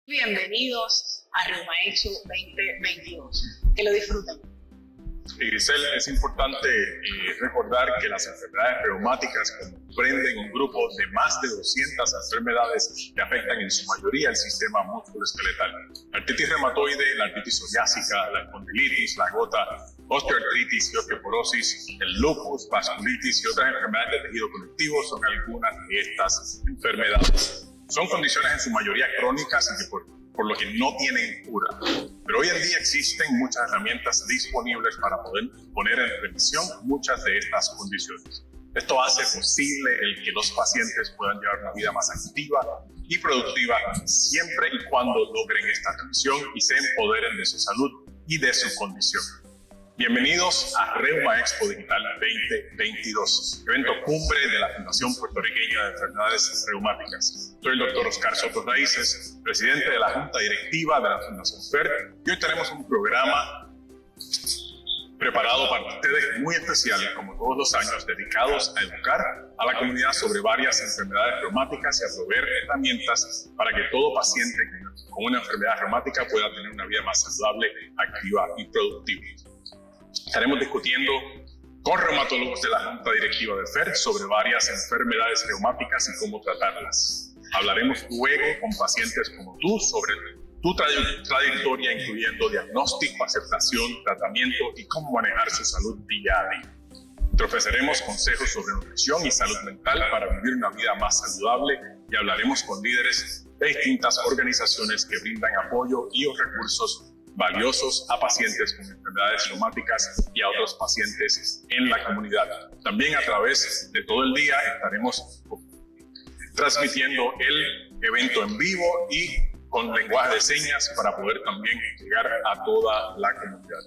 Bienvenidos a Reuma Expo 2022. Que lo disfruten. Grisel, es importante recordar que las enfermedades reumáticas comprenden un grupo de más de 200 enfermedades que afectan en su mayoría el sistema musculoesqueletal. La artritis reumatoide, la artritis psoriásica, la espondilitis, la gota, osteoartritis y osteoporosis, el lupus, vasculitis y otras enfermedades de tejido conectivo son algunas de estas enfermedades. Son condiciones en su mayoría crónicas y que por lo que no tienen cura. Pero hoy en día existen muchas herramientas disponibles para poder poner en remisión muchas de estas condiciones. Esto hace posible el que los pacientes puedan llevar una vida más activa y productiva siempre y cuando logren esta remisión y se empoderen de su salud y de su condición. Bienvenidos a Reuma Expo Digital 2022, evento cumbre de la Fundación Puertorriqueña de Enfermedades Reumáticas. Soy el Dr. Oscar Soto Raíces, presidente de la Junta Directiva de la Fundación FER, y hoy tenemos un programa preparado para ustedes muy especial, como todos los años, dedicados a educar a la comunidad sobre varias enfermedades reumáticas y a proveer herramientas para que todo paciente con una enfermedad reumática pueda tener una vida más saludable, activa y productiva. Estaremos discutiendo con reumatólogos de la Junta Directiva de FER sobre varias enfermedades reumáticas y cómo tratarlas. Hablaremos luego con pacientes como tú sobre tu trayectoria, incluyendo diagnóstico, aceptación, tratamiento y cómo manejar su salud día a día. Te ofreceremos consejos sobre nutrición y salud mental para vivir una vida más saludable y hablaremos con líderes de distintas organizaciones que brindan apoyo y recursos valiosos a pacientes con enfermedades reumáticas y a otros pacientes en la comunidad. También a través de todo el día estaremos transmitiendo el evento en vivo y con lenguaje de señas para poder también llegar a toda la comunidad.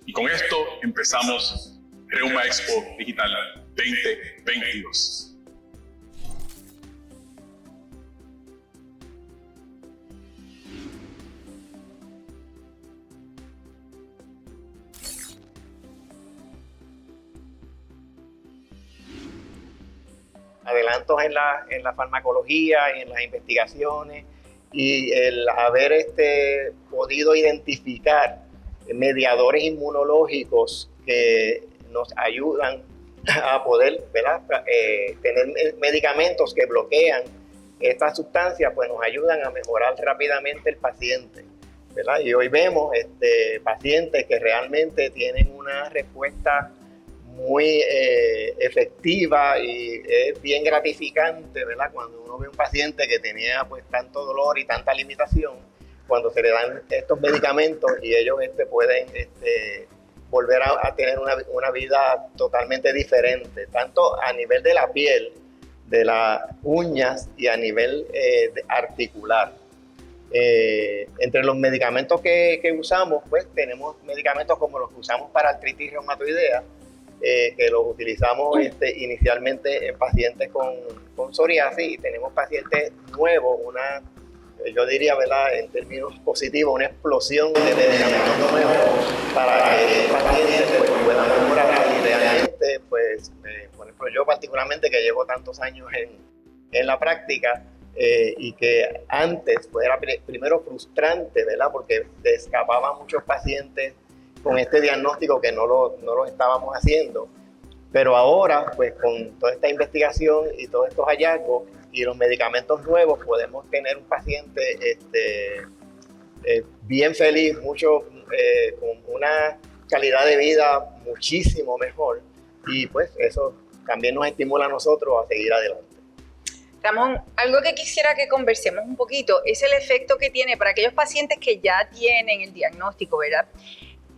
Y con esto empezamos Reuma Expo Digital 2022. Adelantos en la farmacología y en las investigaciones, y el haber podido identificar mediadores inmunológicos que nos ayudan a poder, ¿verdad? Tener medicamentos que bloquean estas sustancias, pues nos ayudan a mejorar rápidamente el paciente, ¿verdad? Y hoy vemos pacientes que realmente tienen una respuesta muy efectiva, y es bien gratificante, ¿verdad? Cuando uno ve un paciente que tenía pues tanto dolor y tanta limitación, cuando se le dan estos medicamentos y ellos pueden volver a tener una vida totalmente diferente, tanto a nivel de la piel, de las uñas y a nivel articular. Entre los medicamentos que usamos, pues tenemos medicamentos como los que usamos para artritis reumatoidea, que los utilizamos inicialmente en pacientes con psoriasis, y tenemos pacientes nuevos, yo diría, ¿verdad?, en términos positivos, una explosión de medicamentos nuevos para que pacientes pues, puedan mejorar. Y realmente, pues, por ejemplo, yo particularmente, que llevo tantos años en la práctica, y que antes pues, era primero frustrante, ¿verdad?, porque se escapaban muchos pacientes con este diagnóstico que no lo estábamos haciendo, pero ahora pues con toda esta investigación y todos estos hallazgos y los medicamentos nuevos podemos tener un paciente bien feliz, con una calidad de vida muchísimo mejor, y pues eso también nos estimula a nosotros a seguir adelante. Ramón, algo que quisiera que conversemos un poquito es el efecto que tiene para aquellos pacientes que ya tienen el diagnóstico, ¿verdad?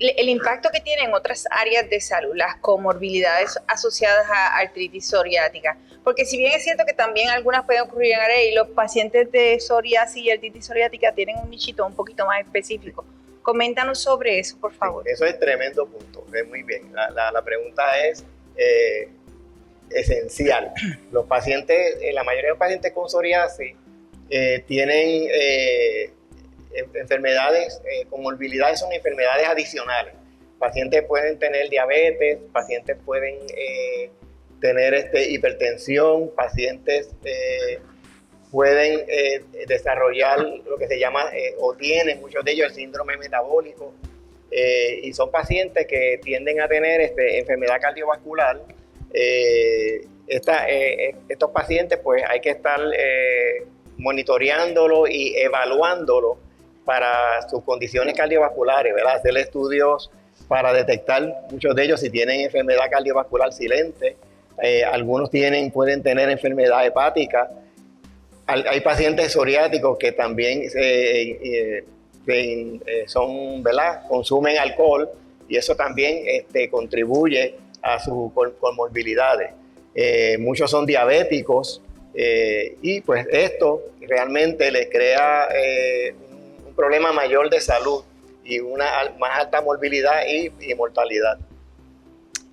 El impacto que tiene en otras áreas de salud, las comorbilidades asociadas a artritis psoriática. Porque si bien es cierto que también algunas pueden ocurrir en área, y los pacientes de psoriasis y artritis psoriática tienen un nichito un poquito más específico. Coméntanos sobre eso, por favor. Sí, eso es tremendo punto, muy bien. La pregunta es esencial. Los pacientes, la mayoría de los pacientes con psoriasis tienen enfermedades, comorbilidades, son enfermedades adicionales. Pacientes pueden tener diabetes, pacientes pueden tener hipertensión, pacientes pueden desarrollar lo que se llama, o tienen muchos de ellos, el síndrome metabólico, y son pacientes que tienden a tener enfermedad cardiovascular. Estos pacientes pues hay que estar monitoreándolo y evaluándolo para sus condiciones cardiovasculares, ¿verdad? Hacer estudios para detectar muchos de ellos si tienen enfermedad cardiovascular silente. Algunos pueden tener enfermedad hepática. Hay pacientes psoriáticos que también son, ¿verdad? Consumen alcohol, y eso también contribuye a sus comorbilidades. Muchos son diabéticos, y pues esto realmente les crea un problema mayor de salud y una más alta morbilidad y mortalidad.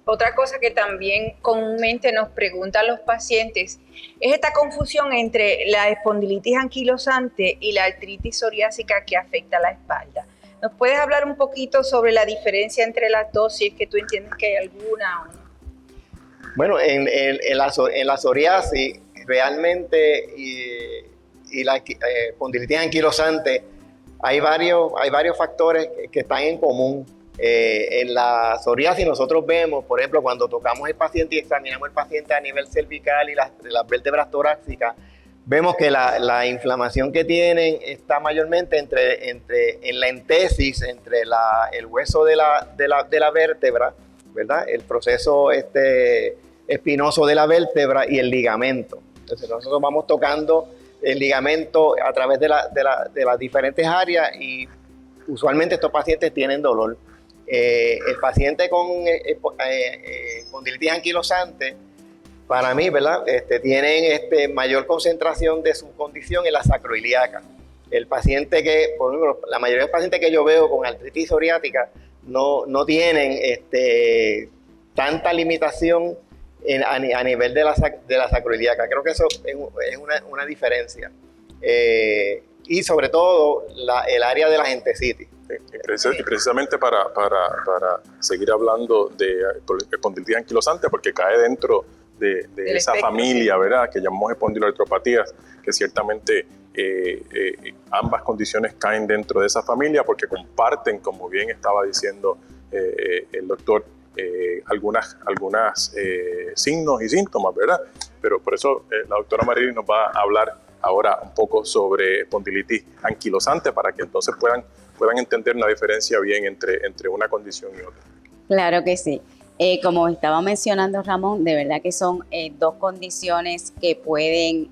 Otra cosa que también comúnmente nos preguntan los pacientes es esta confusión entre la espondilitis anquilosante y la artritis psoriásica que afecta la espalda. ¿Nos puedes hablar un poquito sobre la diferencia entre las dos, si es que tú entiendes que hay alguna o no? Bueno, en la psoriasis realmente y la espondilitis anquilosante hay varios factores que están en común. En la psoriasis nosotros vemos, por ejemplo, cuando tocamos el paciente y examinamos el paciente a nivel cervical y las vértebras torácicas, vemos que la inflamación que tienen está mayormente en la entesis, entre el hueso de la vértebra, ¿verdad? El proceso espinoso de la vértebra y el ligamento. Entonces nosotros vamos tocando el ligamento a través de las diferentes áreas, y usualmente estos pacientes tienen dolor. El paciente con espondilitis anquilosante, para mí, ¿verdad? Tienen mayor concentración de su condición en la sacroiliaca. El paciente por ejemplo, la mayoría de los pacientes que yo veo con artritis psoriática no tienen tanta limitación a nivel de la sacroiliaca. Creo que eso es una diferencia. Y sobre todo el área de la entesitis. Y precisamente para seguir hablando de espondilitis anquilosante, porque cae dentro de esa familia, ¿verdad?, que llamamos espondiloartropatías, que ciertamente ambas condiciones caen dentro de esa familia porque comparten, como bien estaba diciendo el doctor, algunas signos y síntomas, ¿verdad? Pero por eso la doctora Marilis nos va a hablar ahora un poco sobre espondilitis anquilosante, para que entonces puedan entender una diferencia bien entre una condición y otra. Claro que sí. Como estaba mencionando Ramón, de verdad que son dos condiciones que pueden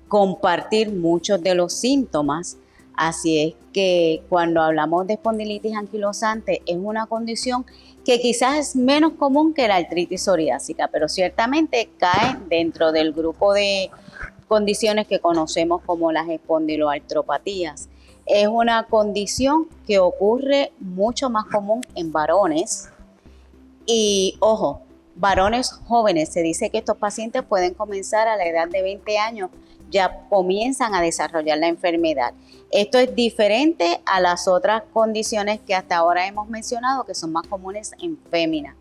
compartir muchos de los síntomas. Así es que cuando hablamos de espondilitis anquilosante es una condición que quizás es menos común que la artritis psoriásica, pero ciertamente cae dentro del grupo de condiciones que conocemos como las espondiloartropatías. Es una condición que ocurre mucho más común en varones y, ojo, varones jóvenes. Se dice que estos pacientes pueden comenzar a la edad de 20 años, ya comienzan a desarrollar la enfermedad. Esto es diferente a las otras condiciones que hasta ahora hemos mencionado, que son más comunes en féminas.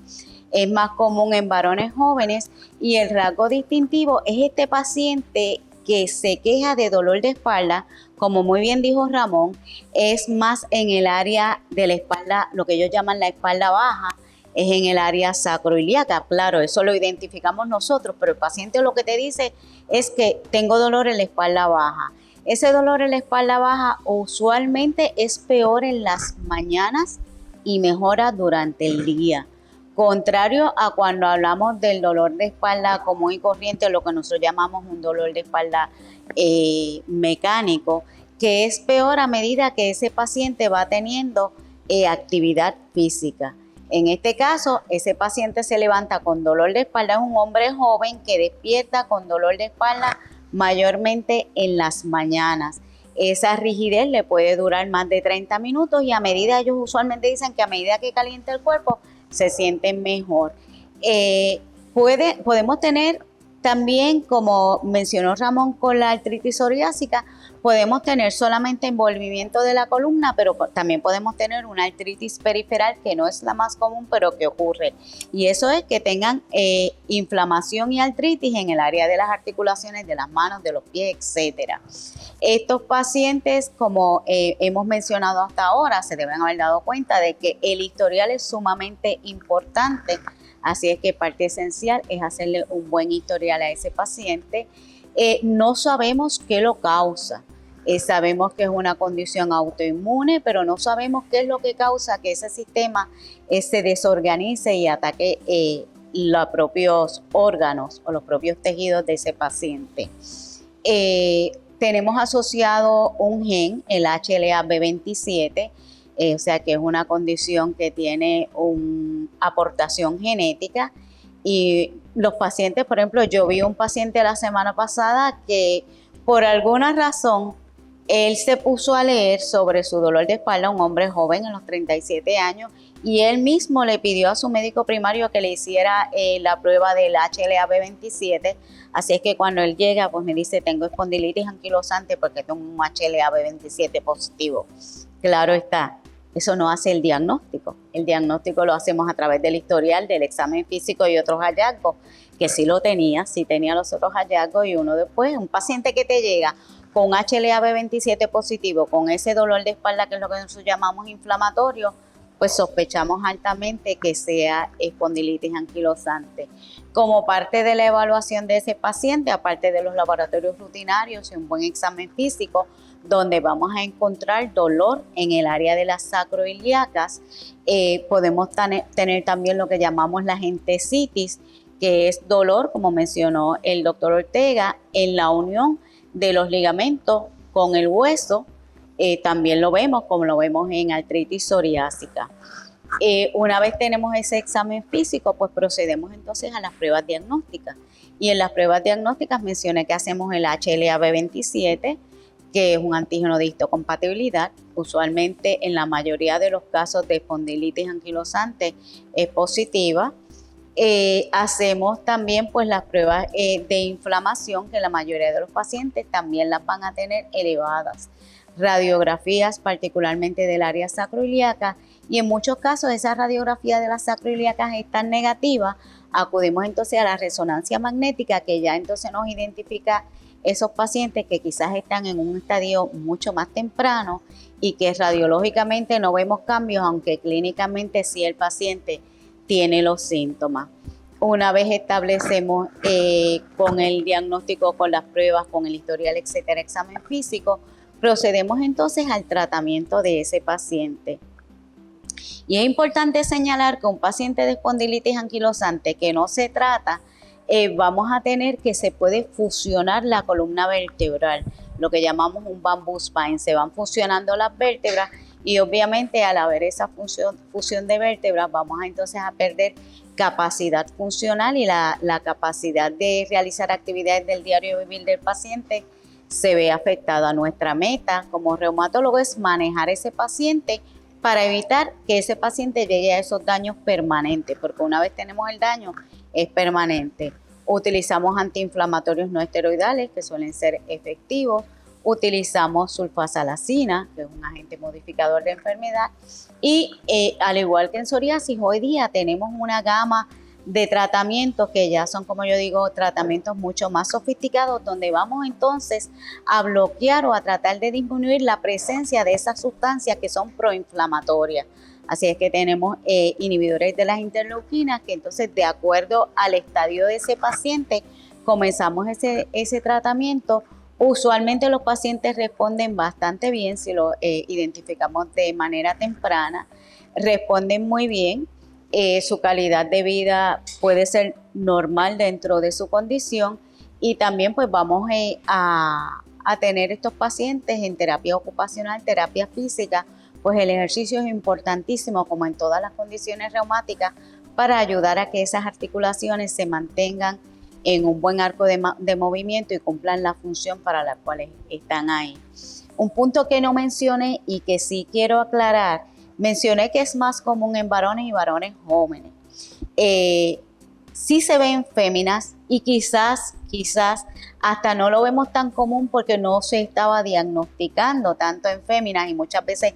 Es más común en varones jóvenes y el rasgo distintivo es este paciente que se queja de dolor de espalda, como muy bien dijo Ramón, es más en el área de la espalda, lo que ellos llaman la espalda baja, es en el área sacroiliaca. Claro, eso lo identificamos nosotros, pero el paciente lo que te dice es que tengo dolor en la espalda baja. Ese dolor en la espalda baja usualmente es peor en las mañanas y mejora durante el día. Contrario a cuando hablamos del dolor de espalda común y corriente, lo que nosotros llamamos un dolor de espalda mecánico, que es peor a medida que ese paciente va teniendo actividad física. En este caso, ese paciente se levanta con dolor de espalda, es un hombre joven que despierta con dolor de espalda mayormente en las mañanas. Esa rigidez le puede durar más de 30 minutos y a medida, ellos usualmente dicen que a medida que calienta el cuerpo, se sienten mejor. Podemos tener también, como mencionó Ramón, con la artritis psoriásica, podemos tener solamente envolvimiento de la columna, pero también podemos tener una artritis periferal que no es la más común, pero que ocurre. Y eso es que tengan inflamación y artritis en el área de las articulaciones, de las manos, de los pies, etcétera. Estos pacientes, como hemos mencionado hasta ahora, se deben haber dado cuenta de que el historial es sumamente importante. Así es que parte esencial es hacerle un buen historial a ese paciente. No sabemos qué lo causa. Sabemos que es una condición autoinmune, pero no sabemos qué es lo que causa que ese sistema se desorganice y ataque los propios órganos o los propios tejidos de ese paciente. Tenemos asociado un gen, el HLA-B27, o sea que es una condición que tiene una aportación genética. Y los pacientes, por ejemplo, yo vi un paciente la semana pasada que por alguna razón él se puso a leer sobre su dolor de espalda, un hombre joven en los 37 años, y él mismo le pidió a su médico primario que le hiciera la prueba del HLA-B27. Así es que cuando él llega, pues me dice, tengo espondilitis anquilosante porque tengo un HLA-B27 positivo. Claro está, eso no hace el diagnóstico. El diagnóstico lo hacemos a través del historial, del examen físico y otros hallazgos, que sí lo tenía, sí tenía los otros hallazgos, y uno después, un paciente que te llega con HLA-B27 positivo, con ese dolor de espalda que es lo que nosotros llamamos inflamatorio, pues sospechamos altamente que sea espondilitis anquilosante. Como parte de la evaluación de ese paciente, aparte de los laboratorios rutinarios y un buen examen físico, donde vamos a encontrar dolor en el área de las sacroiliacas, podemos tener también lo que llamamos la gentesitis, que es dolor, como mencionó el doctor Ortega, en la unión de los ligamentos con el hueso. También lo vemos, como lo vemos en artritis psoriásica. Una vez tenemos ese examen físico, pues procedemos entonces a las pruebas diagnósticas. Y en las pruebas diagnósticas mencioné que hacemos el HLA-B27, que es un antígeno de histocompatibilidad. Usualmente en la mayoría de los casos de espondilitis anquilosante es positiva. Hacemos también pues las pruebas de inflamación, que la mayoría de los pacientes también las van a tener elevadas. Radiografías particularmente del área sacroiliaca, y en muchos casos esas radiografías de las sacroiliacas están negativas. Acudimos entonces a la resonancia magnética, que ya entonces nos identifica esos pacientes que quizás están en un estadio mucho más temprano y que radiológicamente no vemos cambios, aunque clínicamente sí el paciente tiene los síntomas. Una vez establecemos con el diagnóstico, con las pruebas, con el historial, etcétera, examen físico, procedemos entonces al tratamiento de ese paciente. Y es importante señalar que un paciente de espondilitis anquilosante que no se trata, vamos a tener que se puede fusionar la columna vertebral, lo que llamamos un bamboo spine. Se van fusionando las vértebras y obviamente al haber esa fusión de vértebras vamos entonces a perder capacidad funcional, y la capacidad de realizar actividades del diario vivir del paciente se ve afectada. Nuestra meta como reumatólogo es manejar ese paciente para evitar que ese paciente llegue a esos daños permanentes, porque una vez tenemos el daño es permanente. Utilizamos antiinflamatorios no esteroidales que suelen ser efectivos. Utilizamos sulfasalacina, que es un agente modificador de enfermedad. Y al igual que en psoriasis, hoy día tenemos una gama de tratamientos que ya son, como yo digo, tratamientos mucho más sofisticados, donde vamos entonces a bloquear o a tratar de disminuir la presencia de esas sustancias que son proinflamatorias. Así es que tenemos inhibidores de las interleuquinas, que entonces de acuerdo al estadio de ese paciente comenzamos ese tratamiento. Usualmente los pacientes responden bastante bien si lo identificamos de manera temprana, responden muy bien. Su calidad de vida puede ser normal dentro de su condición, y también pues vamos a tener estos pacientes en terapia ocupacional, terapia física. Pues el ejercicio es importantísimo, como en todas las condiciones reumáticas, para ayudar a que esas articulaciones se mantengan en un buen arco de movimiento y cumplan la función para la cual están ahí. Un punto que no mencioné y que sí quiero aclarar, mencioné que es más común en varones y varones jóvenes. Sí se ve en féminas, y quizás hasta no lo vemos tan común porque no se estaba diagnosticando tanto en féminas, y muchas veces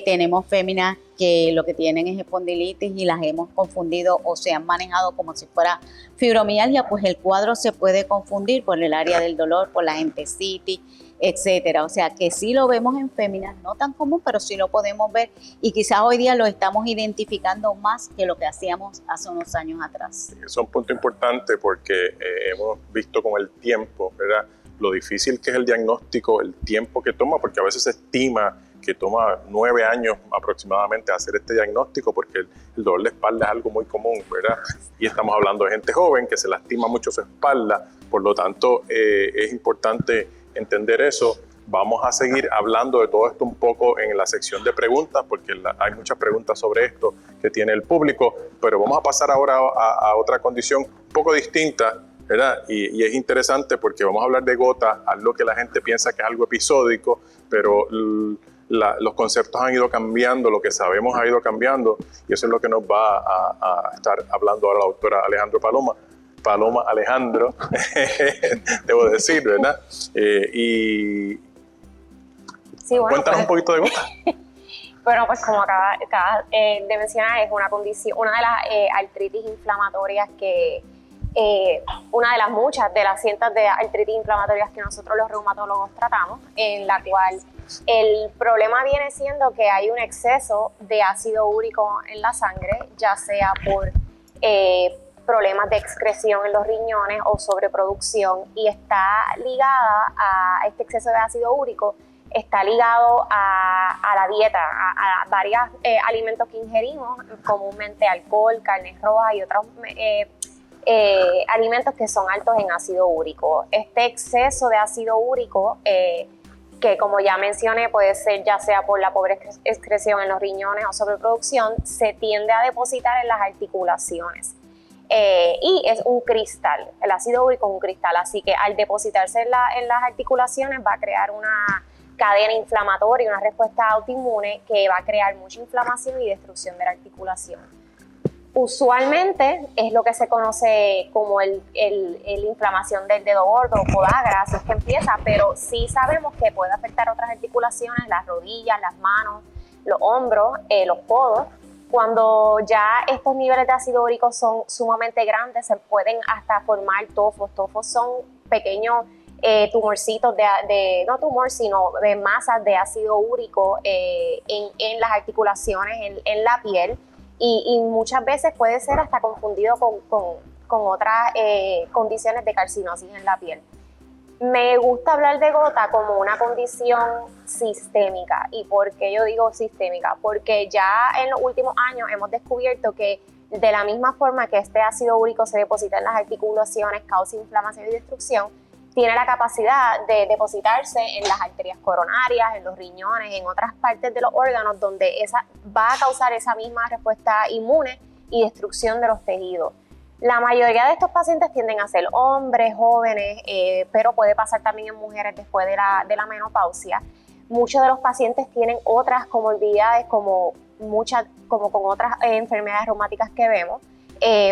tenemos féminas que lo que tienen es espondilitis y las hemos confundido o se han manejado como si fuera fibromialgia, pues el cuadro se puede confundir por el área del dolor, por la entesitis, etcétera. O sea que sí lo vemos en féminas, no tan común, pero sí lo podemos ver, y quizás hoy día lo estamos identificando más que lo que hacíamos hace unos años atrás. Eso es un punto importante porque hemos visto con el tiempo, ¿verdad?, lo difícil que es el diagnóstico, el tiempo que toma, porque a veces se estima que toma 9 años aproximadamente hacer este diagnóstico, porque el dolor de espalda es algo muy común, ¿verdad? Y estamos hablando de gente joven que se lastima mucho su espalda, por lo tanto es importante entender eso. Vamos a seguir hablando de todo esto un poco en la sección de preguntas, porque hay muchas preguntas sobre esto que tiene el público, pero vamos a pasar ahora a otra condición un poco distinta, ¿verdad? Y es interesante porque vamos a hablar de gota, algo que la gente piensa que es algo episódico, pero los conceptos han ido cambiando, lo que sabemos ha ido cambiando, y eso es lo que nos va a estar hablando ahora la doctora Paloma Alejandro, debo decir, ¿verdad? Y sí, bueno, cuéntanos un poquito de gota. Bueno, pues como acabas de mencionar, es una condición, una de las artritis inflamatorias que, una de las muchas de las cientos de artritis inflamatorias que nosotros los reumatólogos tratamos, en la cual el problema viene siendo que hay un exceso de ácido úrico en la sangre, ya sea por problemas de excreción en los riñones o sobreproducción, y está ligada a este exceso de ácido úrico, está ligado a la dieta, a varios alimentos que ingerimos, comúnmente alcohol, carnes rojas y otros alimentos que son altos en ácido úrico. Este exceso de ácido úrico, que como ya mencioné puede ser ya sea por la pobre excreción en los riñones o sobreproducción, se tiende a depositar en las articulaciones. Y es un cristal, el ácido úrico es un cristal, así que al depositarse en las articulaciones va a crear una cadena inflamatoria, una respuesta autoinmune que va a crear mucha inflamación y destrucción de la articulación. Usualmente es lo que se conoce como la inflamación del dedo gordo o podagra, así es que empieza, pero sí sabemos que puede afectar otras articulaciones, las rodillas, las manos, los hombros, los codos. Cuando ya estos niveles de ácido úrico son sumamente grandes, se pueden hasta formar tofos. Tofos son pequeños tumorcitos no tumor, sino de masas de ácido úrico en las articulaciones, en la piel, y muchas veces puede ser hasta confundido con otras condiciones de carcinosis en la piel. Me gusta hablar de gota como una condición sistémica. ¿Y por qué yo digo sistémica? Porque ya en los últimos años hemos descubierto que de la misma forma que este ácido úrico se deposita en las articulaciones, causa inflamación y destrucción, tiene la capacidad de depositarse en las arterias coronarias, en los riñones, en otras partes de los órganos donde va a causar esa misma respuesta inmune y destrucción de los tejidos. La mayoría de estos pacientes tienden a ser hombres, jóvenes, pero puede pasar también en mujeres después de la menopausia. Muchos de los pacientes tienen otras comorbilidades como con otras enfermedades reumáticas que vemos,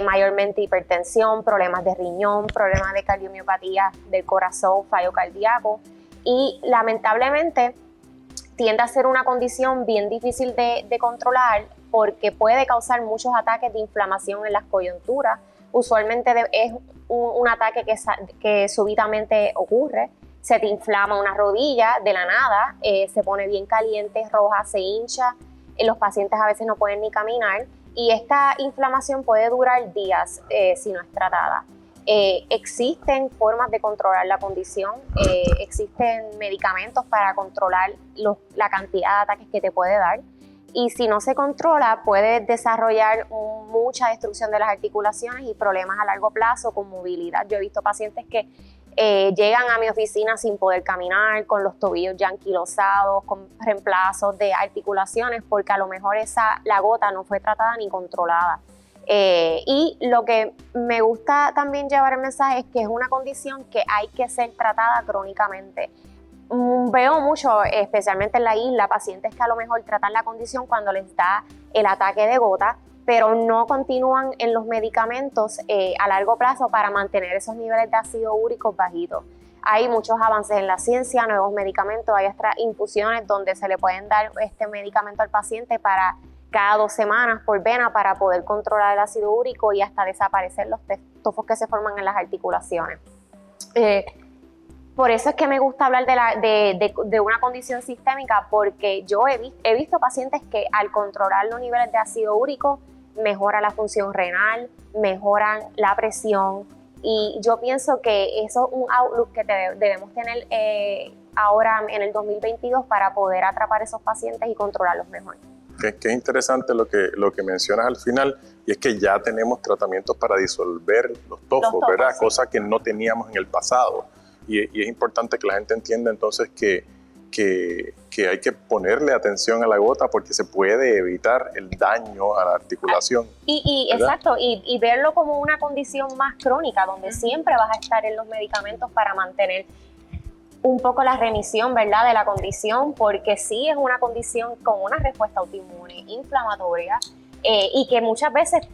mayormente hipertensión, problemas de riñón, problemas de cardiomiopatía del corazón, fallo cardíaco, y lamentablemente tiende a ser una condición bien difícil de controlar porque puede causar muchos ataques de inflamación en las coyunturas. Usualmente es un ataque que súbitamente ocurre, se te inflama una rodilla de la nada, se pone bien caliente, roja, se hincha, los pacientes a veces no pueden ni caminar, y esta inflamación puede durar días si no es tratada. Existen formas de controlar la condición, existen medicamentos para controlar la cantidad de ataques que te puede dar, y si no se controla puede desarrollar mucha destrucción de las articulaciones y problemas a largo plazo con movilidad. Yo he visto pacientes que llegan a mi oficina sin poder caminar, con los tobillos ya anquilosados, con reemplazos de articulaciones porque a lo mejor la gota no fue tratada ni controlada. Y lo que me gusta también llevar el mensaje es que es una condición que hay que ser tratada crónicamente. Veo mucho, especialmente en la isla, pacientes que a lo mejor tratan la condición cuando les da el ataque de gota, pero no continúan en los medicamentos a largo plazo para mantener esos niveles de ácido úrico bajitos. Hay muchos avances en la ciencia, nuevos medicamentos, hay hasta infusiones donde se le pueden dar este medicamento al paciente para cada 2 semanas por vena para poder controlar el ácido úrico y hasta desaparecer los tofos que se forman en las articulaciones. Por eso es que me gusta hablar de una condición sistémica, porque yo he visto pacientes que al controlar los niveles de ácido úrico mejora la función renal, mejoran la presión, y yo pienso que eso es un outlook que debemos tener ahora en el 2022 para poder atrapar esos pacientes y controlarlos mejor. Que es interesante lo que mencionas al final, y es que ya tenemos tratamientos para disolver los tofos, ¿verdad? Sí. Cosa que no teníamos en el pasado. Y es importante que la gente entienda entonces que hay que ponerle atención a la gota porque se puede evitar el daño a la articulación. Exacto, y verlo como una condición más crónica, donde siempre vas a estar en los medicamentos para mantener un poco la remisión, ¿verdad?, de la condición, porque sí es una condición con una respuesta autoinmune, inflamatoria, y que muchas veces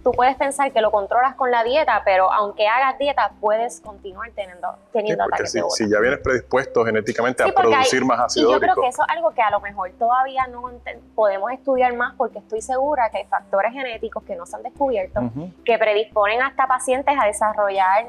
tú puedes pensar que lo controlas con la dieta, pero aunque hagas dieta, puedes continuar teniendo ataques de gota. Si ya vienes predispuesto genéticamente a producir más ácido úrico. Y yo creo que eso es algo que a lo mejor todavía no podemos estudiar más, porque estoy segura que hay factores genéticos que no se han descubierto, que predisponen hasta pacientes a desarrollar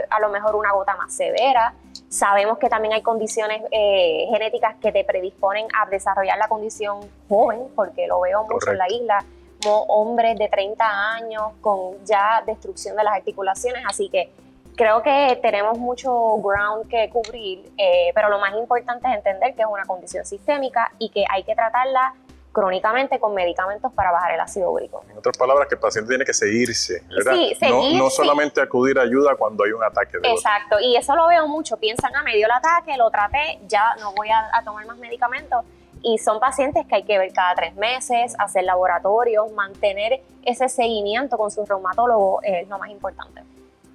a lo mejor una gota más severa. Sabemos que también hay condiciones genéticas que te predisponen a desarrollar la condición joven, porque lo veo mucho en la isla, como hombres de 30 años con ya destrucción de las articulaciones, así que creo que tenemos mucho ground que cubrir, pero lo más importante es entender que es una condición sistémica y que hay que tratarla crónicamente con medicamentos para bajar el ácido úrico. En otras palabras, que el paciente tiene que seguirse, ¿verdad? Sí, seguirse. No solamente acudir a ayuda cuando hay un ataque de gota. Exacto, y eso lo veo mucho, piensan, me dio el ataque, lo traté, ya no voy a tomar más medicamentos. Y son pacientes que hay que ver cada 3 meses, hacer laboratorios, mantener ese seguimiento con su reumatólogo es lo más importante.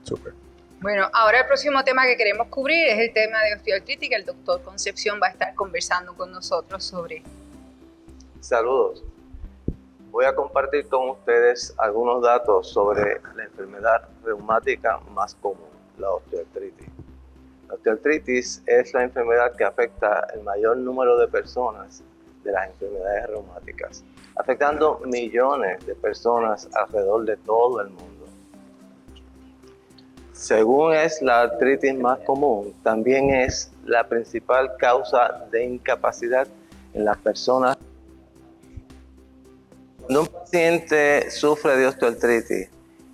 Súper. Bueno, ahora el próximo tema que queremos cubrir es el tema de osteoartritis, que el doctor Concepción va a estar conversando con nosotros sobre. Saludos. Voy a compartir con ustedes algunos datos sobre la enfermedad reumática más común, la osteoartritis. La osteoartritis es la enfermedad que afecta el mayor número de personas de las enfermedades reumáticas, afectando millones de personas alrededor de todo el mundo. Según es la artritis más común, también es la principal causa de incapacidad en las personas. Cuando un paciente sufre de osteoartritis,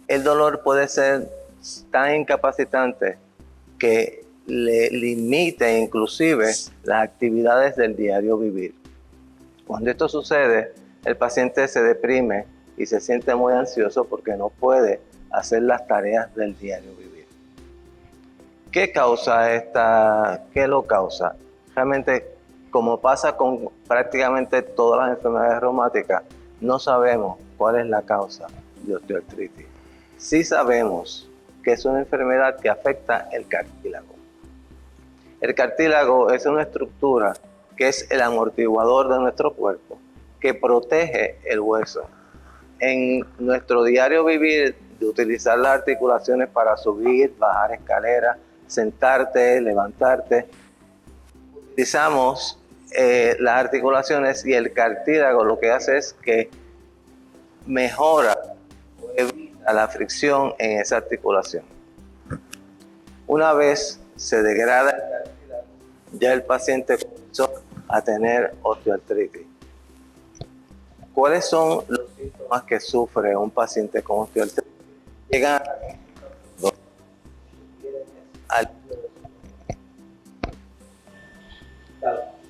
el dolor puede ser tan incapacitante que le limite inclusive las actividades del diario vivir. Cuando esto sucede, el paciente se deprime y se siente muy ansioso porque no puede hacer las tareas del diario vivir. ¿Qué lo causa? Realmente, como pasa con prácticamente todas las enfermedades reumáticas, no sabemos cuál es la causa de osteoartritis. Sí sabemos que es una enfermedad que afecta el cartílago. El cartílago es una estructura que es el amortiguador de nuestro cuerpo, que protege el hueso. En nuestro diario vivir, de utilizar las articulaciones para subir, bajar escaleras, sentarte, levantarte, utilizamos las articulaciones, y el cartílago lo que hace es que mejora o evita la fricción en esa articulación. Una vez se degrada el cartílago, ya el paciente comenzó a tener osteoartritis. ¿Cuáles son los síntomas que sufre un paciente con osteoartritis? Llegan al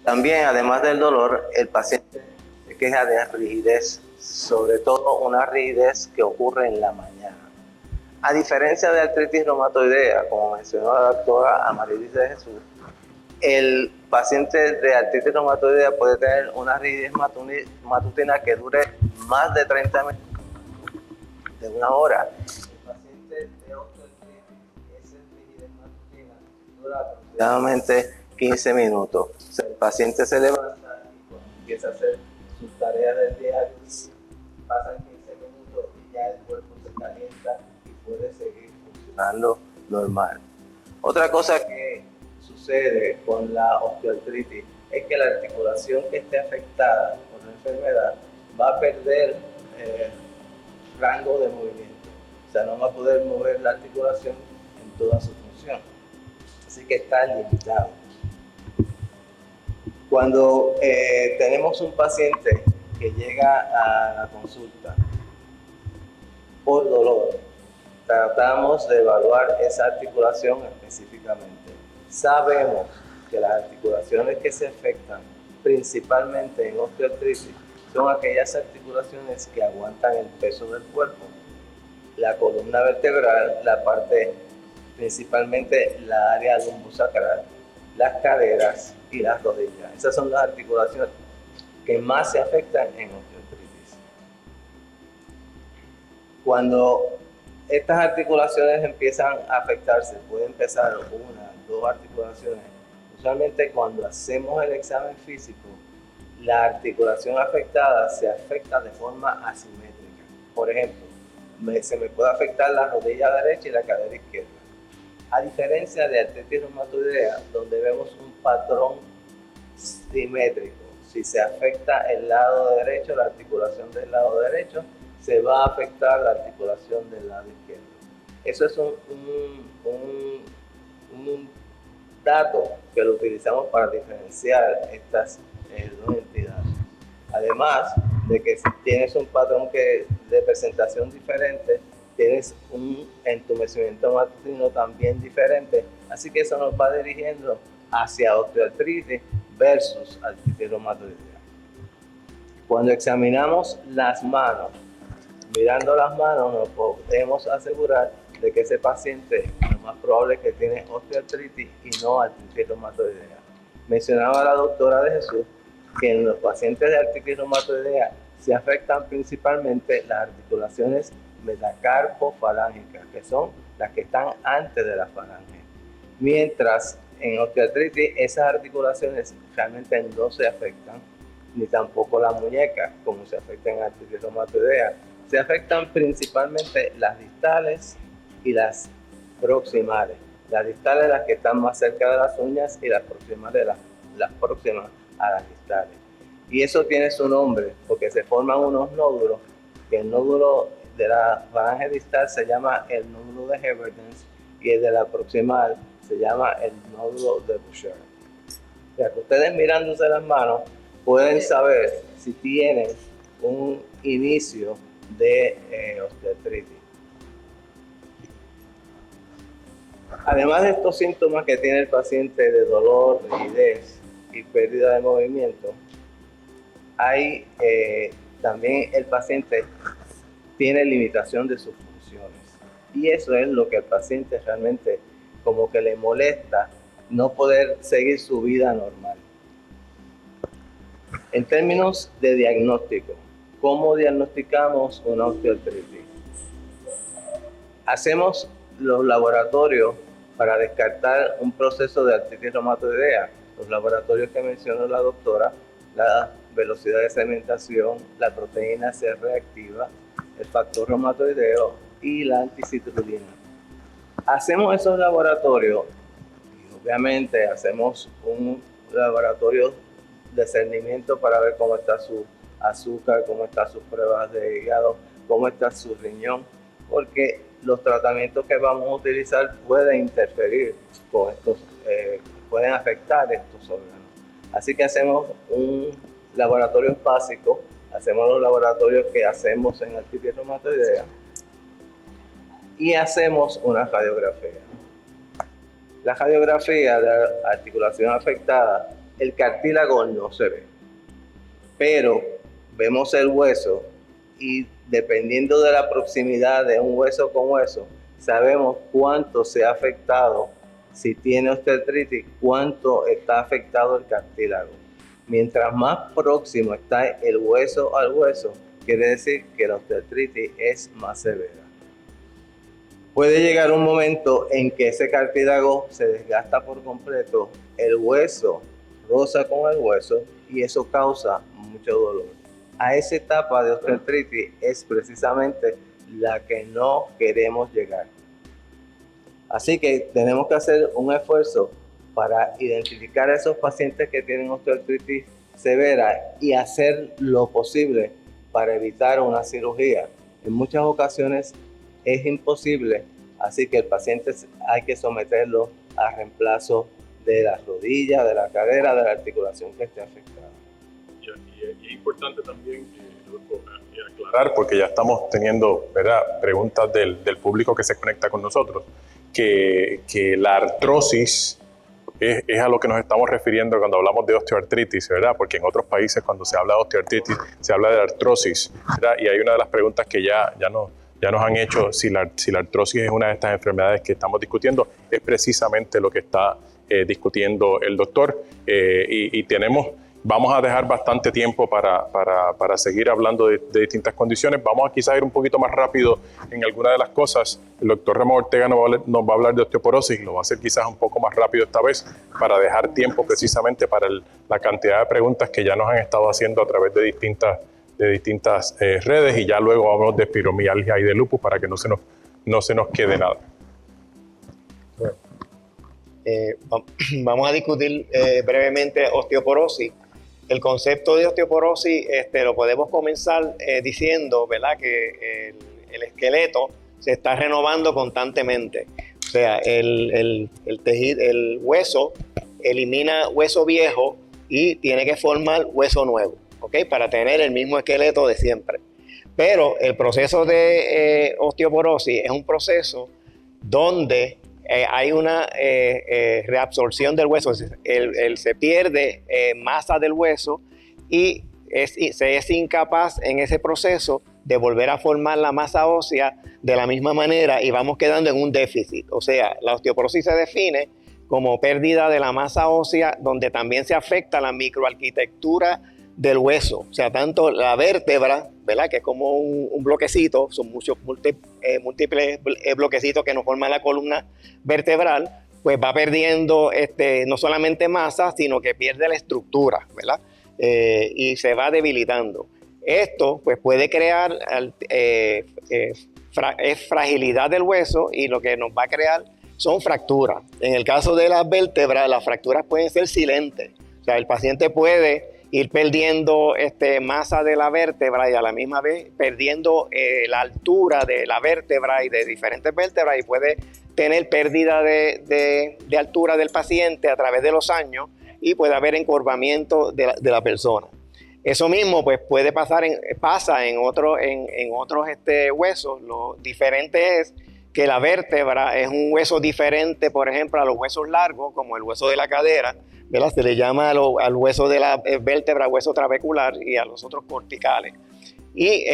También, además del dolor, el paciente se queja de rigidez, sobre todo una rigidez que ocurre en la mañana. A diferencia de artritis reumatoidea, como mencionó la doctora Amarilis de Jesús, el paciente de artritis reumatoidea puede tener una rigidez matutina que dure más de 30 minutos, de 1 hora. El paciente de osteoartritis, esa rigidez matutina dura aproximadamente 15 minutos. O sea, el paciente se levanta y empieza a hacer sus tareas del diario, pasan 15 minutos y ya el cuerpo se calienta y puede seguir funcionando normal. Otra cosa que sucede con la osteoartritis es que la articulación que esté afectada por la enfermedad va a perder rango de movimiento. O sea, no va a poder mover la articulación en toda su función. Así que está limitado. Cuando tenemos un paciente que llega a la consulta por dolor, tratamos de evaluar esa articulación específicamente. Sabemos que las articulaciones que se afectan principalmente en osteoartritis son aquellas articulaciones que aguantan el peso del cuerpo. La columna vertebral, la parte, principalmente la área lumbosacral, las caderas y las rodillas. Esas son las articulaciones que más se afectan en osteoartritis. Cuando estas articulaciones empiezan a afectarse, puede empezar una, dos articulaciones. Usualmente cuando hacemos el examen físico, la articulación afectada se afecta de forma asimétrica. Por ejemplo, se me puede afectar la rodilla derecha y la cadera izquierda. A diferencia de artritis reumatoidea, donde vemos un patrón simétrico. Si se afecta el lado derecho, la articulación del lado derecho, se va a afectar la articulación del lado izquierdo. Eso es un dato que lo utilizamos para diferenciar estas dos entidades. Además de que si tienes un patrón de presentación diferente, tienes un entumecimiento matutino también diferente, así que eso nos va dirigiendo hacia osteoartritis versus artritis reumatoidea. Cuando examinamos las manos, mirando las manos nos podemos asegurar de que ese paciente lo más probable es que tiene osteoartritis y no artritis reumatoidea. Mencionaba la doctora de Jesús que en los pacientes de artritis reumatoidea se afectan principalmente las articulaciones metacarpofalángicas, que son las que están antes de la falange. Mientras en osteoartritis esas articulaciones realmente no se afectan, ni tampoco la muñeca, como se afecta en artritis reumatoidea. Se afectan principalmente las distales y las proximales. Las distales las que están más cerca de las uñas y las proximales las próximas a las distales. Y eso tiene su nombre porque se forman unos nódulos, que el nódulo de la falange distal se llama el nódulo de Heberden's y el de la proximal se llama el nódulo de Boucher. O sea, que ustedes mirándose las manos pueden saber si tienen un inicio de osteoartritis. Además de estos síntomas que tiene el paciente de dolor, rigidez y pérdida de movimiento, hay también el paciente tiene limitación de sus funciones. Y eso es lo que al paciente realmente como que le molesta no poder seguir su vida normal. En términos de diagnóstico, ¿cómo diagnosticamos una osteoartritis? Hacemos los laboratorios para descartar un proceso de artritis reumatoidea. Los laboratorios que mencionó la doctora, la velocidad de sedimentación, la proteína C reactiva, el factor reumatoideo y la anticitrulina. Hacemos esos laboratorios y obviamente hacemos un laboratorio de cernimiento para ver cómo está su azúcar, cómo están sus pruebas de hígado, cómo está su riñón, porque los tratamientos que vamos a utilizar pueden interferir con estos, pueden afectar estos órganos. Así que hacemos un laboratorio básico, hacemos los laboratorios que hacemos en artritis reumatoidea y hacemos una radiografía. La radiografía de la articulación afectada, el cartílago no se ve, pero vemos el hueso y dependiendo de la proximidad de un hueso con hueso, sabemos cuánto se ha afectado, si tiene osteoartritis, cuánto está afectado el cartílago. Mientras más próximo está el hueso al hueso, quiere decir que la osteoartritis es más severa. Puede llegar un momento en que ese cartílago se desgasta por completo, el hueso roza con el hueso y eso causa mucho dolor. a esa etapa de osteoartritis es precisamente la que no queremos llegar. Así que tenemos que hacer un esfuerzo para identificar a esos pacientes que tienen osteoartritis severa y hacer lo posible para evitar una cirugía. En muchas ocasiones es imposible, así que el paciente hay que someterlo a reemplazo de las rodillas, de la cadera, de la articulación que esté afectada. Y es importante también aclarar, porque ya estamos teniendo, ¿verdad?, preguntas del público que se conecta con nosotros, que la artrosis es a lo que nos estamos refiriendo cuando hablamos de osteoartritis, ¿verdad? Porque en otros países cuando se habla de osteoartritis se habla de artrosis, ¿verdad? Y hay una de las preguntas que ya nos han hecho, si la artrosis es una de estas enfermedades que estamos discutiendo, es precisamente lo que está discutiendo el doctor, y vamos a dejar bastante tiempo para seguir hablando de distintas condiciones. Vamos a quizás ir un poquito más rápido en alguna de las cosas. El doctor Ramón Ortega nos va a hablar de osteoporosis, lo va a hacer quizás un poco más rápido esta vez para dejar tiempo precisamente para la cantidad de preguntas que ya nos han estado haciendo a través de distintas redes, y ya luego hablamos de fibromialgia y de lupus para que no se nos quede nada. Vamos a discutir brevemente osteoporosis. El concepto de osteoporosis lo podemos comenzar diciendo, ¿verdad?, que el esqueleto se está renovando constantemente. O sea, el hueso elimina hueso viejo y tiene que formar hueso nuevo, ¿ok?, para tener el mismo esqueleto de siempre. Pero el proceso de osteoporosis es un proceso donde hay una reabsorción del hueso, se pierde masa del hueso y se es incapaz en ese proceso de volver a formar la masa ósea de la misma manera y vamos quedando en un déficit. O sea, la osteoporosis se define como pérdida de la masa ósea donde también se afecta la microarquitectura del hueso, o sea, tanto la vértebra, ¿verdad?, que es como un bloquecito, son muchos múltiples bloquecitos que nos forman la columna vertebral, pues va perdiendo no solamente masa, sino que pierde la estructura, ¿verdad?, y se va debilitando. Esto pues puede crear fragilidad del hueso y lo que nos va a crear son fracturas. En el caso de las vértebras, las fracturas pueden ser silentes, o sea, el paciente puede ir perdiendo masa de la vértebra y a la misma vez perdiendo la altura de la vértebra y de diferentes vértebras, y puede tener pérdida de altura del paciente a través de los años y puede haber encorvamiento de la persona. Eso mismo pues puede pasa en otros huesos. Lo diferente es que la vértebra es un hueso diferente, por ejemplo, a los huesos largos, como el hueso de la cadera, ¿verdad? Se le llama al hueso de la vértebra hueso trabecular y a los otros corticales. Y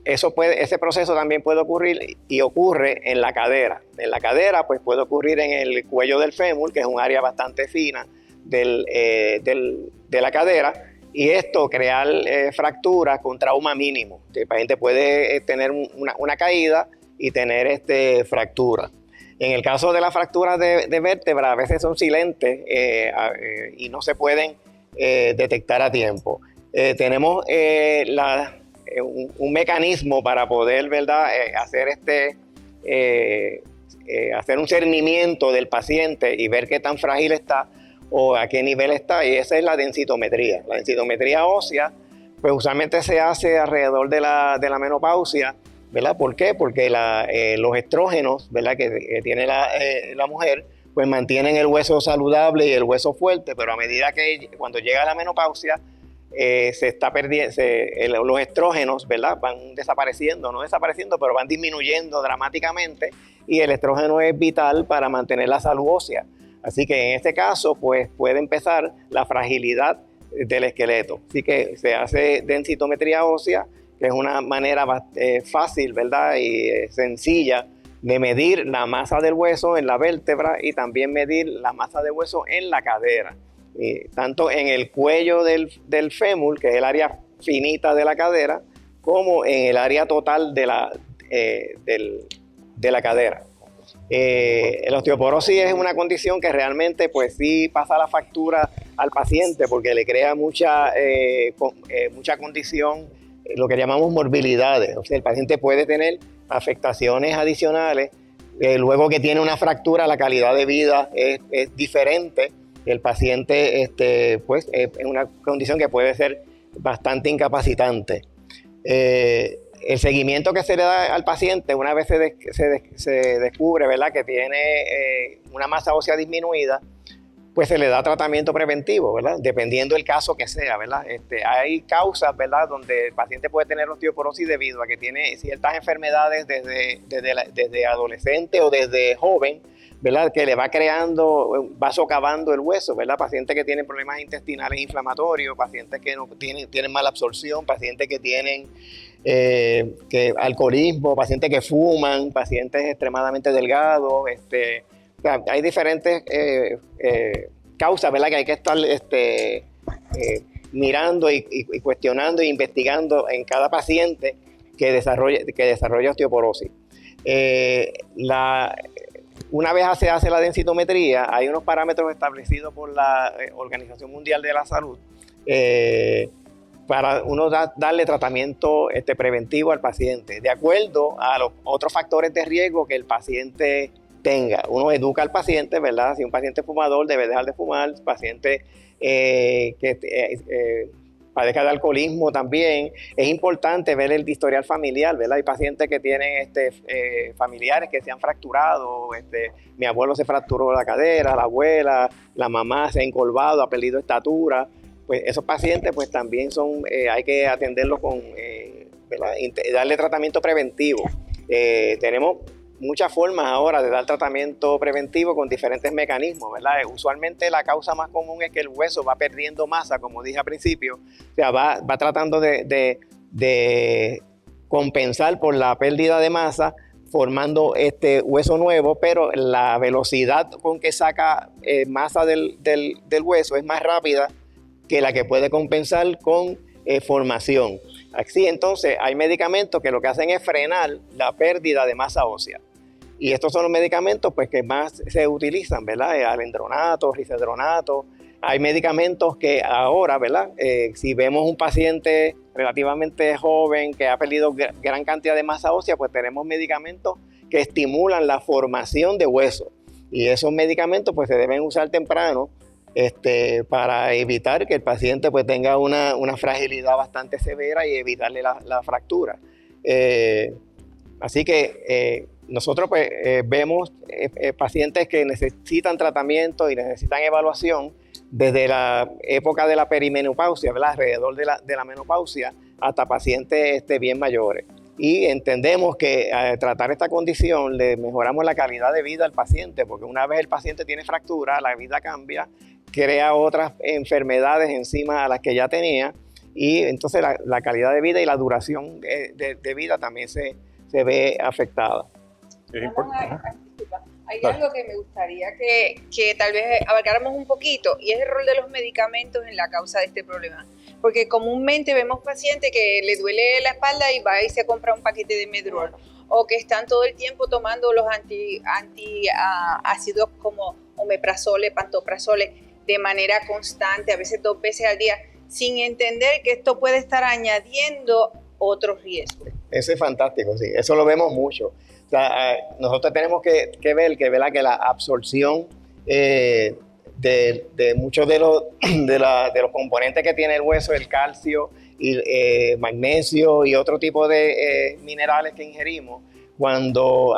ese proceso también puede ocurrir y ocurre en la cadera. En la cadera pues puede ocurrir en el cuello del fémur, que es un área bastante fina de la cadera, y esto crear fracturas con trauma mínimo. El paciente puede tener una caída y tener fractura. En el caso de las fracturas de vértebra, a veces son silentes y no se pueden detectar a tiempo. Tenemos un mecanismo para poder, ¿verdad?, hacer un cernimiento del paciente y ver qué tan frágil está o a qué nivel está, y esa es la densitometría. La densitometría ósea, pues usualmente se hace alrededor de la menopausia, ¿verdad? ¿Por qué? Porque los estrógenos, ¿verdad?, que tiene la mujer, pues mantienen el hueso saludable y el hueso fuerte, pero a medida que cuando llega la menopausia, se está perdiendo, los estrógenos, ¿verdad?, van desapareciendo, no desapareciendo, pero van disminuyendo dramáticamente, y el estrógeno es vital para mantener la salud ósea. Así que en este caso, pues puede empezar la fragilidad del esqueleto. Así que se hace densitometría ósea, que es una manera fácil, ¿verdad?, y sencilla de medir la masa del hueso en la vértebra y también medir la masa de hueso en la cadera. Tanto en el cuello del fémur, que es el área finita de la cadera, como en el área total de la cadera. La osteoporosis es una condición que realmente pues sí pasa la factura al paciente porque le crea mucha condición, lo que llamamos morbilidades. O sea, el paciente puede tener afectaciones adicionales. Luego que tiene una fractura, la calidad de vida es diferente. El paciente pues, es una condición que puede ser bastante incapacitante. El seguimiento que se le da al paciente una vez se descubre, ¿verdad?, que tiene una masa ósea disminuida, pues se le da tratamiento preventivo, ¿verdad?, dependiendo del caso que sea, ¿verdad? Hay causas, ¿verdad?, donde el paciente puede tener osteoporosis debido a que tiene ciertas enfermedades desde adolescente o desde joven, ¿verdad?, que le va socavando el hueso, ¿verdad? Pacientes que tienen problemas intestinales inflamatorios, pacientes que no tienen mala absorción, pacientes que tienen alcoholismo, pacientes que fuman, pacientes extremadamente delgados. O sea, hay diferentes causas, ¿verdad?, que hay que estar mirando y cuestionando e investigando en cada paciente que desarrolla osteoporosis. Una vez se hace la densitometría, hay unos parámetros establecidos por la Organización Mundial de la Salud para uno darle tratamiento preventivo al paciente, de acuerdo a los otros factores de riesgo que el paciente tenga. Uno educa al paciente, ¿verdad? Si un paciente es fumador, debe dejar de fumar. Paciente que padezca de alcoholismo también. Es importante ver el historial familiar, ¿verdad? Hay pacientes que tienen familiares que se han fracturado. Mi abuelo se fracturó la cadera, la abuela, la mamá se ha encorvado, ha perdido estatura. Pues esos pacientes pues también hay que atenderlos ¿verdad?, darle tratamiento preventivo. Tenemos muchas formas ahora de dar tratamiento preventivo con diferentes mecanismos, ¿verdad? Usualmente la causa más común es que el hueso va perdiendo masa, como dije al principio, o sea, va tratando de compensar por la pérdida de masa, formando hueso nuevo, pero la velocidad con que saca masa del hueso es más rápida que la que puede compensar con formación. Así entonces hay medicamentos que lo que hacen es frenar la pérdida de masa ósea. Y estos son los medicamentos pues, que más se utilizan, ¿verdad? Alendronato, risedronato. Hay medicamentos que ahora, ¿verdad? Si vemos un paciente relativamente joven que ha perdido gran cantidad de masa ósea, pues tenemos medicamentos que estimulan la formación de hueso. Y esos medicamentos pues, se deben usar temprano para evitar que el paciente pues, tenga una fragilidad bastante severa y evitarle la fractura. Así que nosotros pues, vemos pacientes que necesitan tratamiento y necesitan evaluación desde la época de la perimenopausia, ¿verdad?, alrededor de la menopausia, hasta pacientes bien mayores. Y entendemos que al tratar esta condición le mejoramos la calidad de vida al paciente, porque una vez el paciente tiene fractura, la vida cambia, crea otras enfermedades encima a las que ya tenía, y entonces la calidad de vida y la duración de vida también se ve afectada. Es importante. Hay algo que me gustaría que tal vez abarcáramos un poquito, y es el rol de los medicamentos en la causa de este problema. Porque comúnmente vemos pacientes que le duele la espalda y va y se compra un paquete de Medrol, o que están todo el tiempo tomando los antiácidos como omeprazole, pantoprazole, de manera constante, a veces 2 veces al día, sin entender que esto puede estar añadiendo otros riesgos. Eso es fantástico, sí, eso lo vemos mucho. O sea, nosotros tenemos que ver que la absorción de muchos de los componentes que tiene el hueso, el calcio, y magnesio y otro tipo de minerales que ingerimos, cuando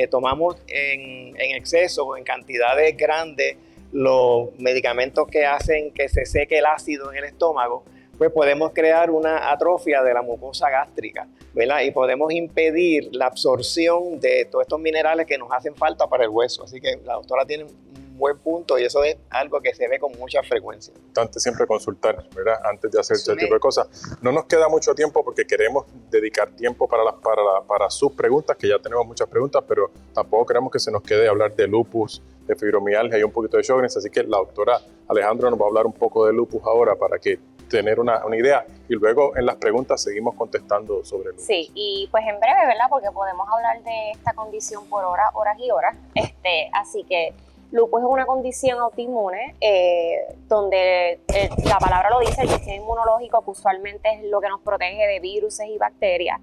tomamos en exceso o en cantidades grandes los medicamentos que hacen que se seque el ácido en el estómago, pues podemos crear una atrofia de la mucosa gástrica, ¿verdad? Y podemos impedir la absorción de todos estos minerales que nos hacen falta para el hueso. Así que la doctora tiene un buen punto y eso es algo que se ve con mucha frecuencia. Es importante siempre consultar, ¿verdad?, antes de hacer este tipo de cosas. No nos queda mucho tiempo porque queremos dedicar tiempo para sus preguntas, que ya tenemos muchas preguntas, pero tampoco queremos que se nos quede hablar de lupus, de fibromialgia y un poquito de Sjögren's, así que la doctora Alejandra nos va a hablar un poco de lupus ahora para que tener una idea. Y luego en las preguntas seguimos contestando sobre el lupus. Sí, y pues en breve, ¿verdad? Porque podemos hablar de esta condición por horas y horas. Así que lupus es una condición autoinmune donde la palabra lo dice, el sistema inmunológico que usualmente es lo que nos protege de virus y bacterias.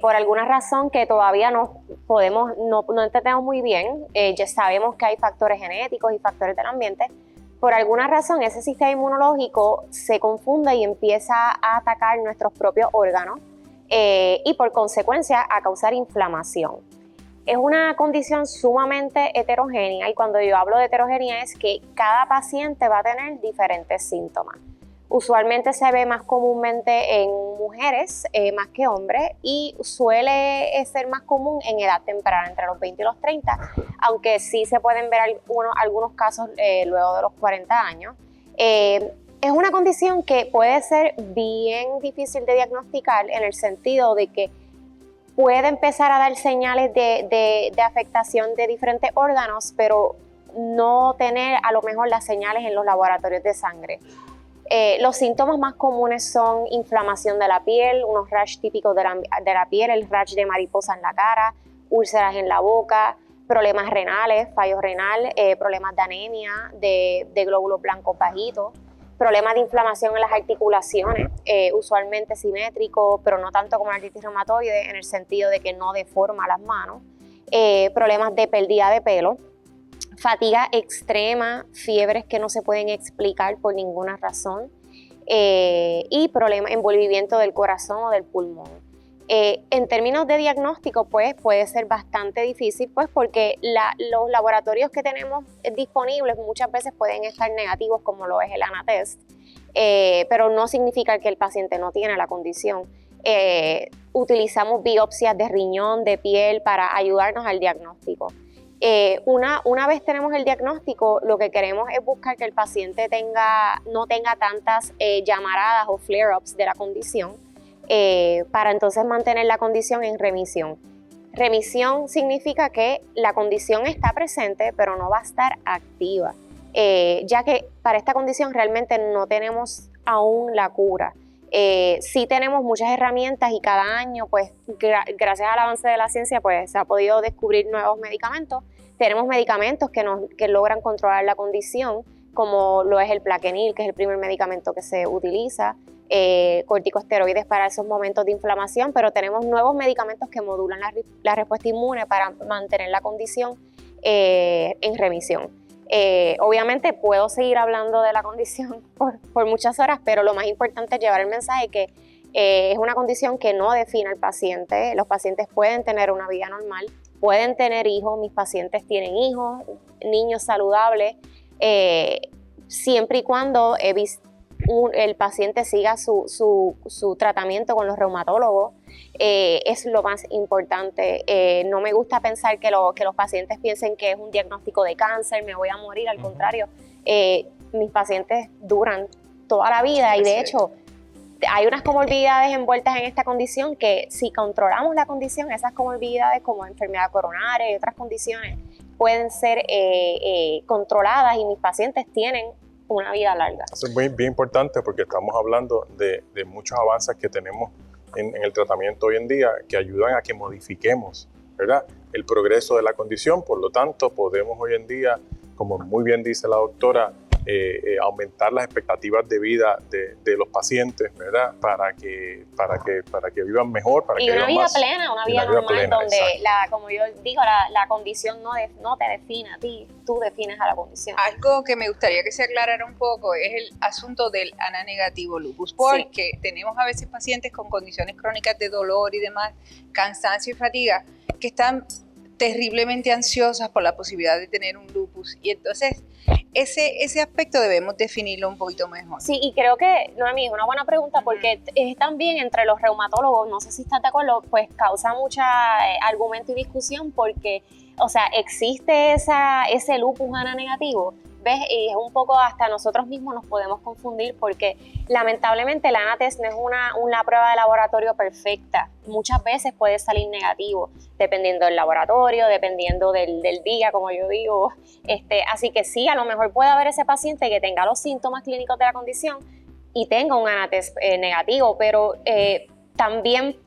Por alguna razón que todavía no entendemos muy bien, ya sabemos que hay factores genéticos y factores del ambiente. Por alguna razón ese sistema inmunológico se confunde y empieza a atacar nuestros propios órganos y por consecuencia a causar inflamación. Es una condición sumamente heterogénea y cuando yo hablo de heterogénea es que cada paciente va a tener diferentes síntomas. Usualmente se ve más comúnmente en mujeres más que hombres y suele ser más común en edad temprana, entre los 20 y los 30, aunque sí se pueden ver algunos casos luego de los 40 años. Es una condición que puede ser bien difícil de diagnosticar en el sentido de que puede empezar a dar señales de afectación de diferentes órganos, pero no tener a lo mejor las señales en los laboratorios de sangre. Los síntomas más comunes son inflamación de la piel, unos rash típicos de la piel, el rash de mariposa en la cara, úlceras en la boca, problemas renales, fallo renal, problemas de anemia, de glóbulos blancos bajitos, problemas de inflamación en las articulaciones, usualmente simétricos, pero no tanto como la artritis reumatoide, en el sentido de que no deforma las manos, problemas de pérdida de pelo, fatiga extrema, fiebres que no se pueden explicar por ninguna razón y problemas, envolvimiento del corazón o del pulmón. En términos de diagnóstico, pues puede ser bastante difícil, pues porque los laboratorios que tenemos disponibles muchas veces pueden estar negativos, como lo es el ANA-test, pero no significa que el paciente no tiene la condición. Utilizamos biopsias de riñón, de piel para ayudarnos al diagnóstico. Una vez tenemos el diagnóstico, lo que queremos es buscar que el paciente no tenga tantas llamaradas o flare-ups de la condición para entonces mantener la condición en remisión. Remisión significa que la condición está presente pero no va a estar activa, ya que para esta condición realmente no tenemos aún la cura. Sí tenemos muchas herramientas y cada año, pues gracias al avance de la ciencia, pues se ha podido descubrir nuevos medicamentos. Tenemos medicamentos que logran controlar la condición, como lo es el Plaquenil, que es el primer medicamento que se utiliza, corticosteroides para esos momentos de inflamación, pero tenemos nuevos medicamentos que modulan la respuesta inmune para mantener la condición en remisión. Obviamente puedo seguir hablando de la condición por muchas horas, pero lo más importante es llevar el mensaje que es una condición que no define al paciente. Los pacientes pueden tener una vida normal, pueden tener hijos, mis pacientes tienen hijos, niños saludables, siempre y cuando el paciente siga su tratamiento con los reumatólogos. Es lo más importante. No me gusta pensar que los pacientes piensen que es un diagnóstico de cáncer, me voy a morir, al contrario. Mis pacientes duran toda la vida y de hecho hay unas comorbilidades envueltas en esta condición que si controlamos la condición, esas comorbilidades como enfermedad coronaria y otras condiciones pueden ser controladas y mis pacientes tienen una vida larga. Eso es bien importante porque estamos hablando de muchos avances que tenemos en el tratamiento hoy en día que ayudan a que modifiquemos, ¿verdad?, el progreso de la condición. Por lo tanto, podemos hoy en día, como muy bien dice la doctora, aumentar las expectativas de vida de los pacientes, ¿verdad?, para que vivan mejor, para y que una vivan vida más. plena, una vida normal plena, donde, exacto. como yo digo, la condición no te define a ti, tú defines a la condición. Algo que me gustaría que se aclarara un poco es el asunto del ANA negativo lupus, porque tenemos a veces pacientes con condiciones crónicas de dolor y demás, cansancio y fatiga, que están terriblemente ansiosas por la posibilidad de tener un lupus y entonces ese aspecto debemos definirlo un poquito mejor. Sí, y creo que, Noemí, es una buena pregunta porque es también entre los reumatólogos, no sé si estás de acuerdo, pues causa mucha argumento y discusión porque, o sea, existe ese lupus ANA negativo, ¿ves? Y es un poco hasta nosotros mismos nos podemos confundir porque lamentablemente el ANA-test no es una prueba de laboratorio perfecta. Muchas veces puede salir negativo, dependiendo del laboratorio, dependiendo del día, como yo digo. Así que sí, a lo mejor puede haber ese paciente que tenga los síntomas clínicos de la condición, y tenga un ANA-test negativo, pero también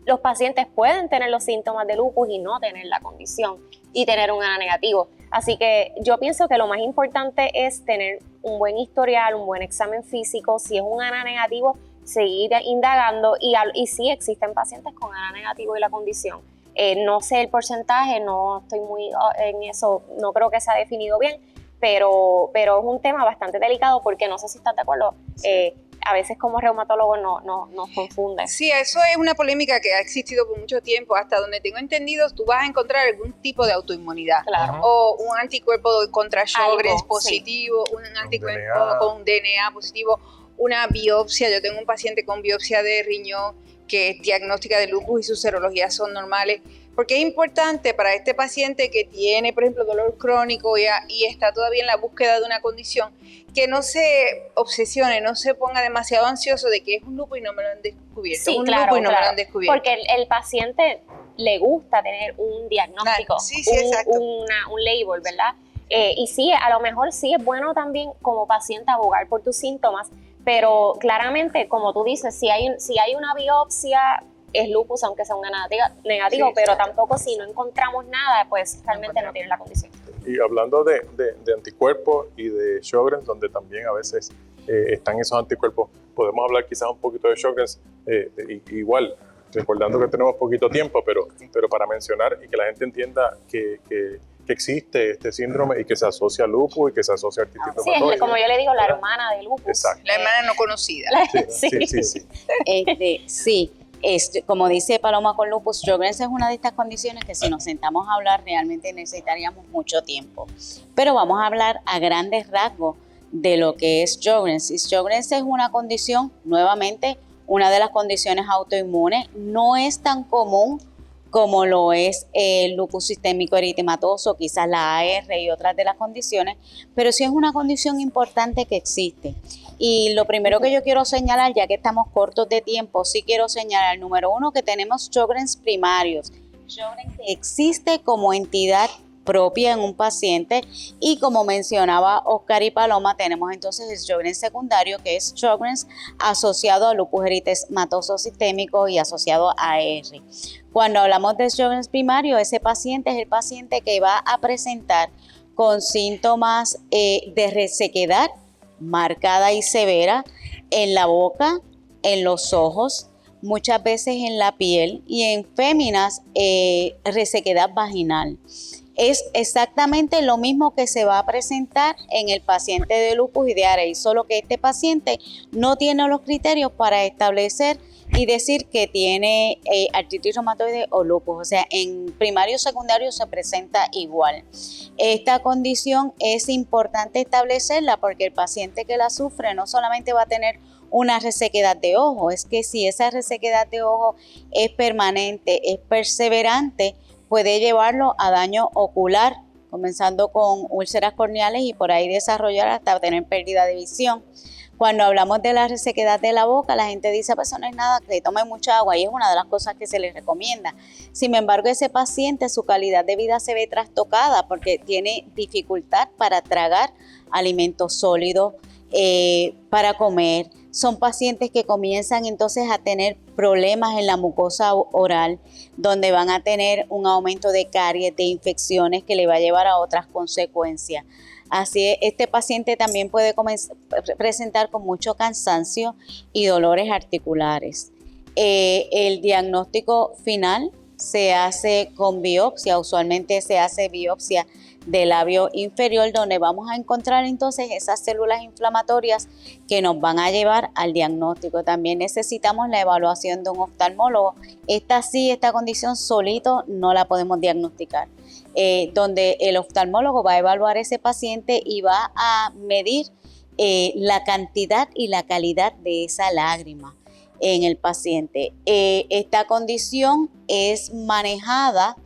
los pacientes pueden tener los síntomas de lupus y no tener la condición y tener un ANA negativo. Así que yo pienso que lo más importante es tener un buen historial, un buen examen físico. Si es un ANA negativo, seguir indagando y sí existen pacientes con ANA negativo y la condición. No sé el porcentaje, no estoy muy en eso, no creo que se ha definido bien, pero es un tema bastante delicado porque no sé si están de acuerdo. A veces como reumatólogos nos confunden. Sí, eso es una polémica que ha existido por mucho tiempo. Hasta donde tengo entendido, tú vas a encontrar algún tipo de autoinmunidad. Claro. O un anticuerpo contra Sjögren's Algo, positivo, sí. un anticuerpo DNA. con DNA positivo, una biopsia. Yo tengo un paciente con biopsia de riñón que es diagnóstica de lupus y sus serologías son normales. Porque es importante para este paciente que tiene, por ejemplo, dolor crónico y está todavía en la búsqueda de una condición, que no se obsesione, no se ponga demasiado ansioso de que es un lupus y no me lo han descubierto. Sí, un claro, lupus y no me lo claro. han descubierto. Porque el paciente le gusta tener un diagnóstico, Sí, exacto. un label, ¿verdad? Y sí, a lo mejor sí es bueno también como paciente abogar por tus síntomas, pero claramente, como tú dices, si hay una biopsia, es lupus, aunque sea un negativo, Sí, pero exacto. tampoco si no encontramos nada, pues realmente no tiene la condición. Y hablando de anticuerpos y de Sjögren's, donde también a veces están esos anticuerpos, podemos hablar quizás un poquito de Sjögren's, igual, recordando que tenemos poquito tiempo, pero para mencionar y que la gente entienda que existe este síndrome y que se asocia a lupus y que se asocia a artritis Sí, es reumatoide. como yo le digo, la hermana de lupus. Exacto. La hermana no conocida. Sí. Sí, como dice Paloma con lupus, Sjögren's es una de estas condiciones que si nos sentamos a hablar realmente necesitaríamos mucho tiempo. Pero vamos a hablar a grandes rasgos de lo que es Sjögren's. Y Sjögren's es una condición, nuevamente, una de las condiciones autoinmunes. No es tan común como lo es el lupus sistémico eritematoso, quizás la AR y otras de las condiciones, pero sí es una condición importante que existe. Y lo primero que yo quiero señalar, ya que estamos cortos de tiempo, sí quiero señalar, número uno, que tenemos Sjögren's primarios. Sjögren's existe como entidad propia en un paciente y como mencionaba Oscar y Paloma, tenemos entonces el Sjögren's secundario, que es Sjögren's asociado a lupus eritematoso sistémico y asociado a AR. Cuando hablamos de Sjögren's primario, ese paciente es el paciente que va a presentar con síntomas de resequedad marcada y severa en la boca, en los ojos, muchas veces en la piel y en féminas resequedad vaginal. Es exactamente lo mismo que se va a presentar en el paciente de lupus y de ARI, solo que este paciente no tiene los criterios para establecer y decir que tiene artritis reumatoide o lupus, o sea, en primario o secundario se presenta igual. Esta condición es importante establecerla porque el paciente que la sufre no solamente va a tener una resequedad de ojo, es que si esa resequedad de ojo es permanente, es perseverante, puede llevarlo a daño ocular, comenzando con úlceras corneales y por ahí desarrollar hasta tener pérdida de visión. Cuando hablamos de la resequedad de la boca, la gente dice, pues eso no es nada, que tome mucha agua, y es una de las cosas que se les recomienda. Sin embargo, ese paciente, su calidad de vida se ve trastocada porque tiene dificultad para tragar alimentos sólidos, para comer. Son pacientes que comienzan entonces a tener problemas en la mucosa oral, donde van a tener un aumento de caries, de infecciones que le va a llevar a otras consecuencias. Así es, este paciente también puede presentar con mucho cansancio y dolores articulares. El diagnóstico final se hace con biopsia, usualmente se hace biopsia del labio inferior, donde vamos a encontrar entonces esas células inflamatorias que nos van a llevar al diagnóstico. También necesitamos la evaluación de un oftalmólogo. Esta condición solito no la podemos diagnosticar, donde el oftalmólogo va a evaluar a ese paciente y va a medir la cantidad y la calidad de esa lágrima en el paciente. Esta condición es manejada,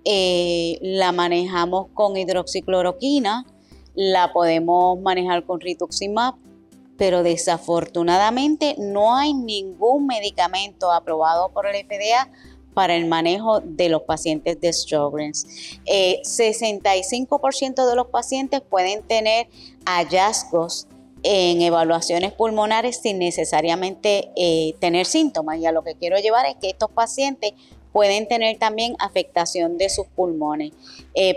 la manejamos con hidroxicloroquina, la podemos manejar con rituximab, pero desafortunadamente no hay ningún medicamento aprobado por el FDA para el manejo de los pacientes de Sjögren's. 65% de los pacientes pueden tener hallazgos en evaluaciones pulmonares sin necesariamente tener síntomas. Y a lo que quiero llevar es que estos pacientes pueden tener también afectación de sus pulmones,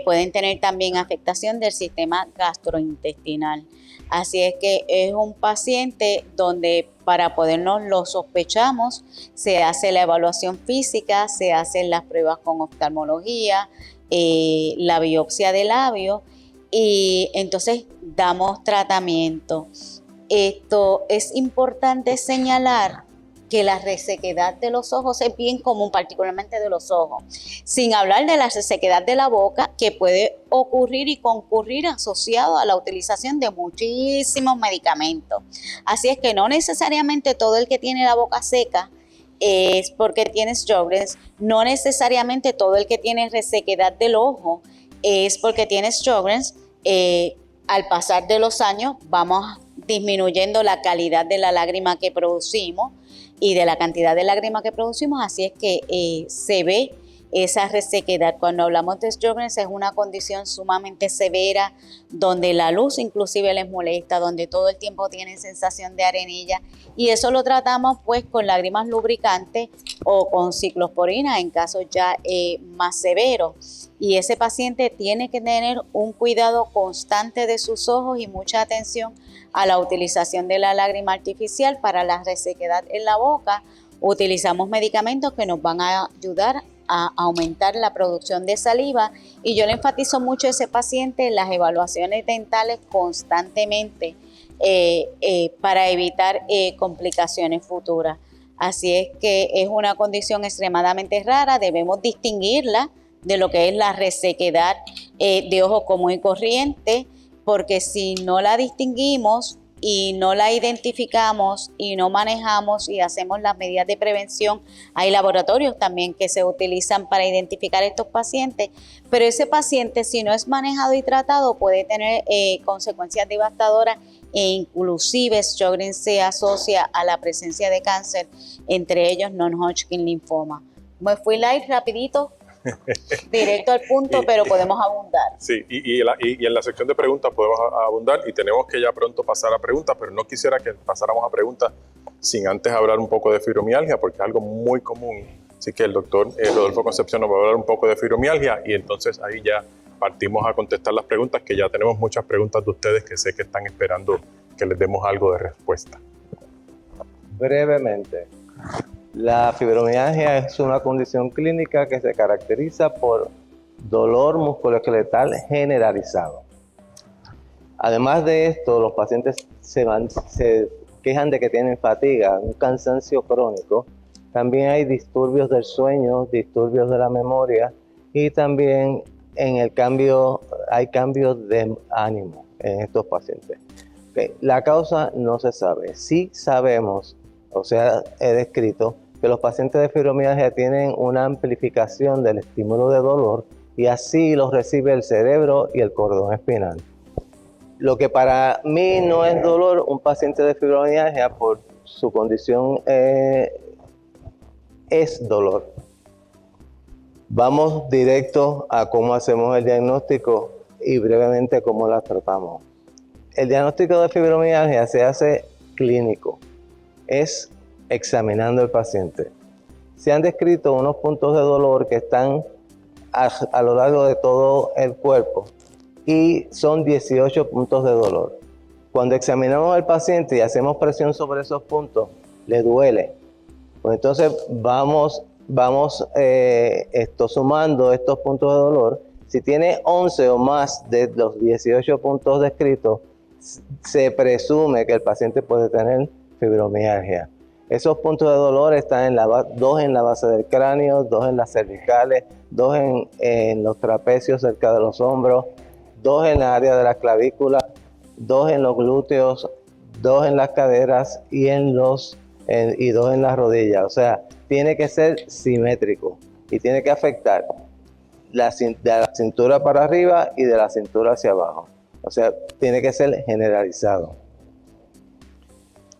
pueden tener también afectación del sistema gastrointestinal. Así es que es un paciente donde para podernos lo sospechamos, se hace la evaluación física, se hacen las pruebas con oftalmología, la biopsia de labio y entonces damos tratamiento. Esto es importante señalar que la resequedad de los ojos es bien común, particularmente de los ojos, sin hablar de la resequedad de la boca que puede ocurrir y concurrir asociado a la utilización de muchísimos medicamentos. Así es que no necesariamente todo el que tiene la boca seca es porque tiene Sjögren's, no necesariamente todo el que tiene resequedad del ojo es porque tiene Sjögren's. Al pasar de los años vamos disminuyendo la calidad de la lágrima que producimos y de la cantidad de lágrimas que producimos, así es que se ve esa resequedad. Cuando hablamos de Sjögren's es una condición sumamente severa donde la luz inclusive les molesta, donde todo el tiempo tienen sensación de arenilla y eso lo tratamos pues con lágrimas lubricantes o con ciclosporina en casos ya más severos. Y ese paciente tiene que tener un cuidado constante de sus ojos y mucha atención a la utilización de la lágrima artificial para la resequedad en la boca. Utilizamos medicamentos que nos van a ayudar a aumentar la producción de saliva y yo le enfatizo mucho a ese paciente en las evaluaciones dentales constantemente para evitar complicaciones futuras. Así es que es una condición extremadamente rara, debemos distinguirla de lo que es la resequedad de ojo común y corriente, porque si no la distinguimos y no la identificamos y no manejamos y hacemos las medidas de prevención, hay laboratorios también que se utilizan para identificar estos pacientes, pero ese paciente si no es manejado y tratado puede tener consecuencias devastadoras e inclusive Sjögren's se asocia a la presencia de cáncer, entre ellos non-Hodgkin linfoma. Me fui live rapidito. Directo al punto, pero podemos abundar. Sí, y en la sección de preguntas podemos abundar y tenemos que ya pronto pasar a preguntas, pero no quisiera que pasáramos a preguntas sin antes hablar un poco de fibromialgia, porque es algo muy común. Así que el doctor Rodolfo Concepción nos va a hablar un poco de fibromialgia y entonces ahí ya partimos a contestar las preguntas, que ya tenemos muchas preguntas de ustedes que sé que están esperando que les demos algo de respuesta. Brevemente. La fibromialgia es una condición clínica que se caracteriza por dolor musculoesqueletal generalizado. Además de esto, los pacientes se quejan de que tienen fatiga, un cansancio crónico. También hay disturbios del sueño, disturbios de la memoria y también hay cambios de ánimo en estos pacientes. La causa no se sabe. Sí sabemos, o sea, he descrito que los pacientes de fibromialgia tienen una amplificación del estímulo de dolor y así los recibe el cerebro y el cordón espinal. Lo que para mí no es dolor, un paciente de fibromialgia por su condición es dolor. Vamos directo a cómo hacemos el diagnóstico y brevemente cómo la tratamos. El diagnóstico de fibromialgia se hace clínico, es examinando al paciente. Se han descrito unos puntos de dolor que están a lo largo de todo el cuerpo y son 18 puntos de dolor. Cuando examinamos al paciente y hacemos presión sobre esos puntos, le duele. Pues entonces vamos sumando estos puntos de dolor. Si tiene 11 o más de los 18 puntos descritos, se presume que el paciente puede tener fibromialgia. Esos puntos de dolor están dos en la base del cráneo, 2 en las cervicales, 2 en los trapecios cerca de los hombros, 2 en la área de la clavícula, 2 en los glúteos, 2 en las caderas y 2 en las rodillas. O sea, tiene que ser simétrico y tiene que afectar de la cintura para arriba y de la cintura hacia abajo. O sea, tiene que ser generalizado.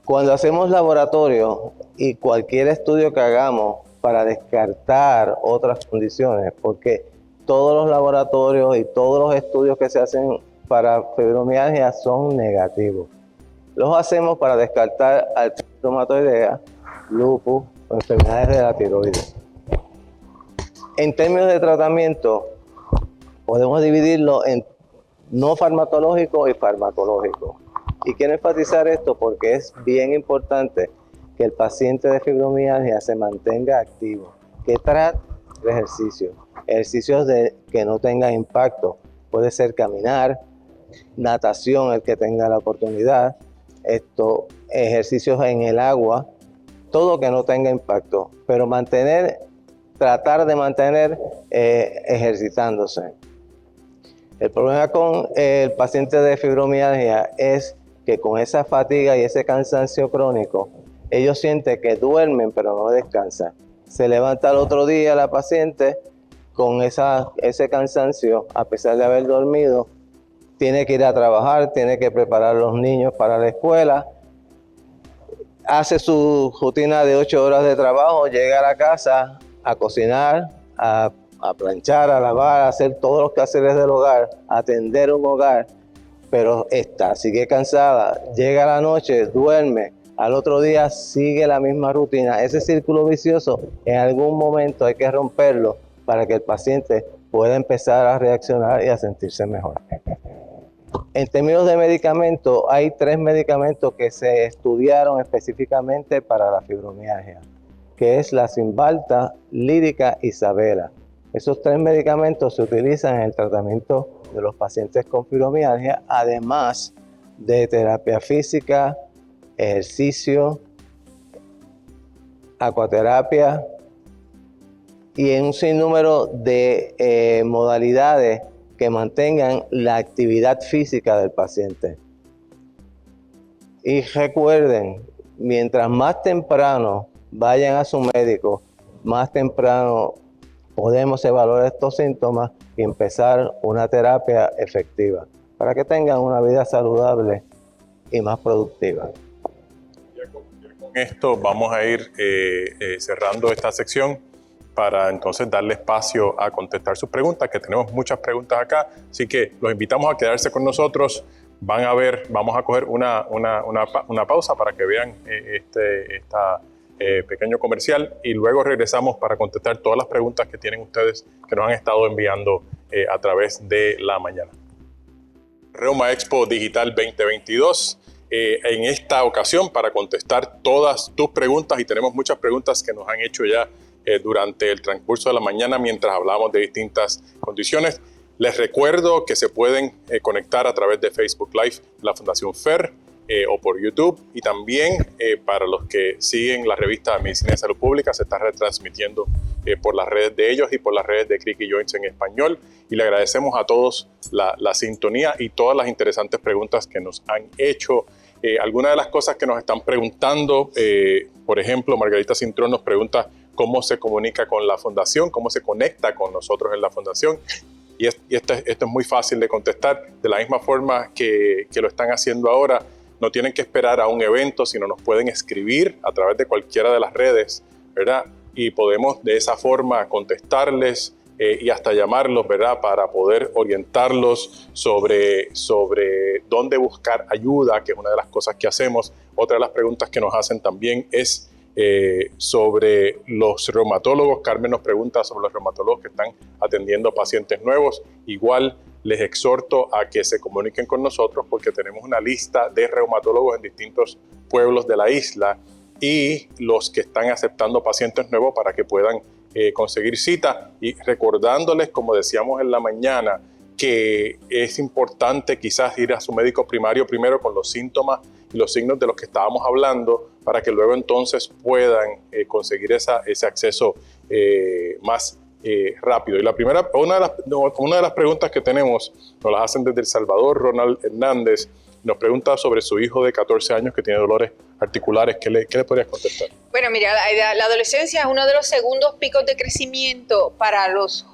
Cuando hacemos laboratorio y cualquier estudio que hagamos para descartar otras condiciones, porque todos los laboratorios y todos los estudios que se hacen para fibromialgia son negativos. Los hacemos para descartar artritis reumatoidea, lupus o enfermedades de la tiroides. En términos de tratamiento, podemos dividirlo en no farmacológico y farmacológico. Y quiero enfatizar esto porque es bien importante que el paciente de fibromialgia se mantenga activo, que trate de ejercicios que no tengan impacto. Puede ser caminar, natación, el que tenga la oportunidad, ejercicios en el agua, todo que no tenga impacto, pero tratar de mantener ejercitándose. El problema con el paciente de fibromialgia es que con esa fatiga y ese cansancio crónico, ellos sienten que duermen pero no descansan. Se levanta el otro día la paciente con ese cansancio, a pesar de haber dormido, tiene que ir a trabajar, tiene que preparar a los niños para la escuela, hace su rutina de 8 horas de trabajo, llega a la casa a cocinar, a planchar, a lavar, a hacer todos los quehaceres del hogar, a atender un hogar, pero sigue cansada, llega a la noche, duerme, al otro día sigue la misma rutina. Ese círculo vicioso en algún momento hay que romperlo para que el paciente pueda empezar a reaccionar y a sentirse mejor. En términos de medicamentos, hay 3 medicamentos que se estudiaron específicamente para la fibromialgia, que es la Cymbalta, Lyrica y Sabela. Esos 3 medicamentos se utilizan en el tratamiento de los pacientes con fibromialgia, además de terapia física, ejercicio, acuaterapia y en un sinnúmero de modalidades que mantengan la actividad física del paciente. Y recuerden, mientras más temprano vayan a su médico, más temprano podemos evaluar estos síntomas y empezar una terapia efectiva para que tengan una vida saludable y más productiva. Con esto vamos a ir cerrando esta sección para entonces darle espacio a contestar sus preguntas, que tenemos muchas preguntas acá, así que los invitamos a quedarse con nosotros. Van a ver, vamos a coger una pausa para que vean esta pequeño comercial y luego regresamos para contestar todas las preguntas que tienen ustedes que nos han estado enviando a través de la mañana. Reuma Expo Digital 2022. En esta ocasión para contestar todas tus preguntas, y tenemos muchas preguntas que nos han hecho ya durante el transcurso de la mañana mientras hablamos de distintas condiciones. Les recuerdo que se pueden conectar a través de Facebook Live de la Fundación FER o por YouTube, y también para los que siguen la revista Medicina de Salud Pública se está retransmitiendo por las redes de ellos y por las redes de Crick y Joints en español, y le agradecemos a todos la sintonía y todas las interesantes preguntas que nos han hecho. Algunas de las cosas que nos están preguntando, por ejemplo, Margarita Cintrón nos pregunta cómo se comunica con la Fundación, cómo se conecta con nosotros en la Fundación. Y esto es muy fácil de contestar. De la misma forma que lo están haciendo ahora, no tienen que esperar a un evento, sino nos pueden escribir a través de cualquiera de las redes, ¿verdad? Y podemos de esa forma contestarles y hasta llamarlos, ¿verdad? Para poder orientarlos sobre dónde buscar ayuda, que es una de las cosas que hacemos. Otra de las preguntas que nos hacen también es sobre los reumatólogos. Carmen nos pregunta sobre los reumatólogos que están atendiendo pacientes nuevos. Igual les exhorto a que se comuniquen con nosotros porque tenemos una lista de reumatólogos en distintos pueblos de la isla y los que están aceptando pacientes nuevos para que puedan conseguir cita, y recordándoles, como decíamos en la mañana, que es importante quizás ir a su médico primario primero con los síntomas y los signos de los que estábamos hablando, para que luego entonces puedan conseguir ese acceso más rápido. Y una de las preguntas que tenemos nos las hacen desde El Salvador. Ronald Hernández nos pregunta sobre su hijo de 14 años que tiene dolores articulares. ¿Qué le podrías contestar? Bueno, mira, la adolescencia es uno de los segundos picos de crecimiento para los